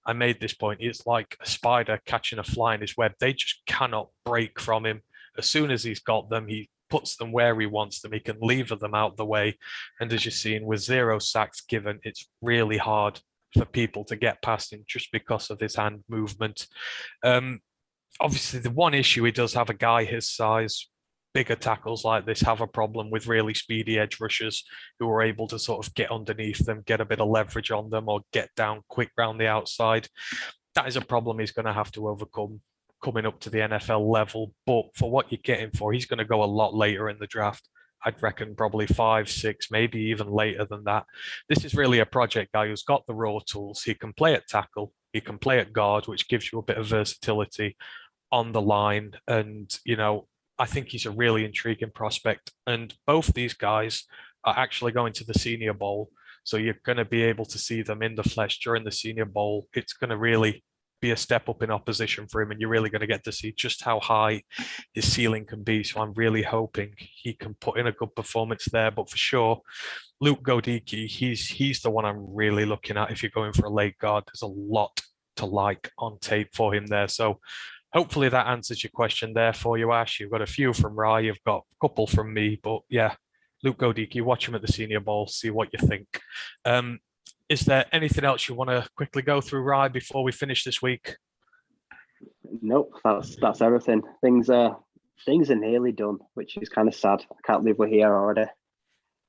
I made this point, it's like a spider catching a fly in his web. They just cannot break from him. As soon as he's got them, he puts them where he wants them. He can lever them out the way. And as you've seen, with 0 sacks given, it's really hard for people to get past him just because of his hand movement. Obviously, the one issue, he does have a guy his size. Bigger tackles like this have a problem with really speedy edge rushers who are able to sort of get underneath them, get a bit of leverage on them, or get down quick round the outside. That is a problem he's going to have to overcome coming up to the NFL level. But for what you're getting for, he's going to go a lot later in the draft. I'd reckon probably 5, 6, maybe even later than that. This is really a project guy who's got the raw tools. He can play at tackle, he can play at guard, which gives you a bit of versatility on the line. And, I think he's a really intriguing prospect. And both these guys are actually going to the Senior Bowl. So you're going to be able to see them in the flesh during the Senior Bowl. It's going to really be a step up in opposition for him, and you're really going to get to see just how high his ceiling can be. So I'm really hoping he can put in a good performance there. But for sure, Luke Godicki, he's the one I'm really looking at if you're going for a late guard. There's a lot to like on tape for him there. So hopefully that answers your question there for you, Ash. You've got a few from Rye, you've got a couple from me, but yeah, Luke Godicki, watch him at the Senior Bowl, see what you think. Is there anything else you want to quickly go through, Rye, before we finish this week? Nope, that's everything. Things are nearly done, which is kind of sad. I can't believe we're here already.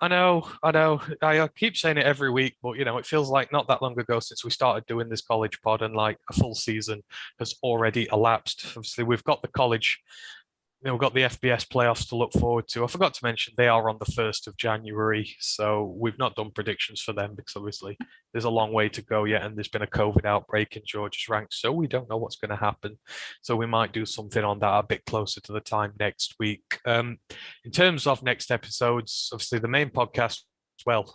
I know. I keep saying it every week, but it feels like not that long ago since we started doing this college pod, and like a full season has already elapsed. Obviously, we've got the college. We've got the FBS playoffs to look forward to. I forgot to mention they are on the 1st of January, so we've not done predictions for them because obviously there's a long way to go yet, and there's been a COVID outbreak in Georgia's ranks, so we don't know what's going to happen. So we might do something on that a bit closer to the time next week. In terms of next episodes, obviously the main podcast, well,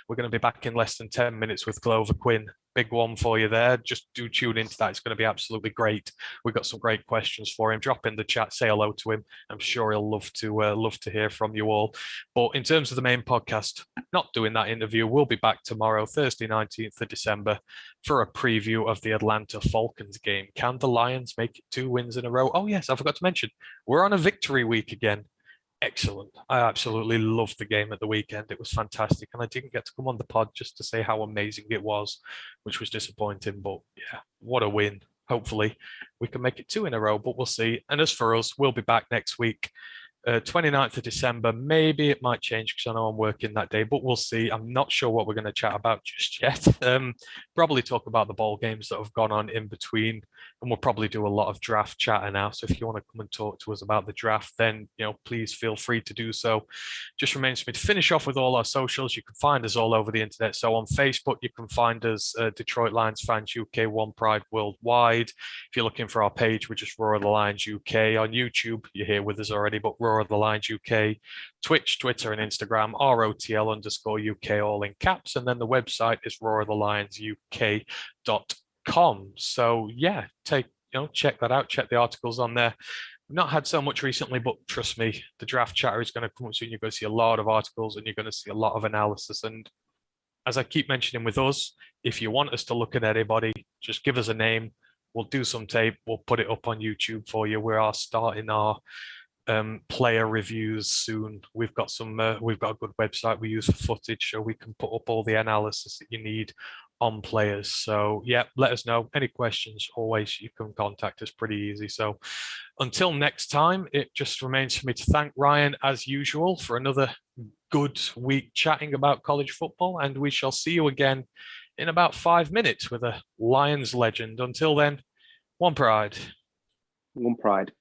we're going to be back in less than 10 minutes with Glover Quinn. Big one for you there. Just do tune into that. It's going to be absolutely great. We've got some great questions for him. Drop in the chat, say hello to him. I'm sure he'll love to hear from you all. But in terms of the main podcast, not doing that interview. We'll be back tomorrow, Thursday, 19th of December, for a preview of the Atlanta Falcons game. Can the Lions make it 2 wins in a row? Oh yes, I forgot to mention, we're on a victory week again. Excellent. I absolutely loved the game at the weekend. It was fantastic. And I didn't get to come on the pod just to say how amazing it was, which was disappointing. But yeah, what a win. Hopefully we can make it 2 in a row, but we'll see. And as for us, we'll be back next week. 29th of December, maybe it might change because I know I'm working that day, but we'll see. I'm not sure what we're going to chat about just yet. Probably talk about the ball games that have gone on in between, and we'll probably do a lot of draft chatter now. So if you want to come and talk to us about the draft, then please feel free to do so. Just remains for me to finish off with all our socials. You can find us all over the internet. So on Facebook, you can find us Detroit Lions Fans UK, One Pride Worldwide. If you're looking for our page, we're just Roar of the Lions UK. On YouTube, you're here with us already, but Roar of the Lions UK, Twitch, Twitter, and Instagram, ROTL_UK, all in caps. And then the website is roarofthelionsuk.com. So yeah, check that out. Check the articles on there. We've not had so much recently, but trust me, the draft chatter is going to come up soon. You're going to see a lot of articles and you're going to see a lot of analysis. And as I keep mentioning with us, if you want us to look at anybody, just give us a name. We'll do some tape. We'll put it up on YouTube for you. We are starting our player reviews soon. We've got a good website we use for footage, so we can put up all the analysis that you need on players. So yeah, let us know. Any questions, always you can contact us pretty easy. So until next time, it just remains for me to thank Ryan as usual for another good week chatting about college football, and we shall see you again in about 5 minutes with a Lions legend. Until then, one pride. One pride.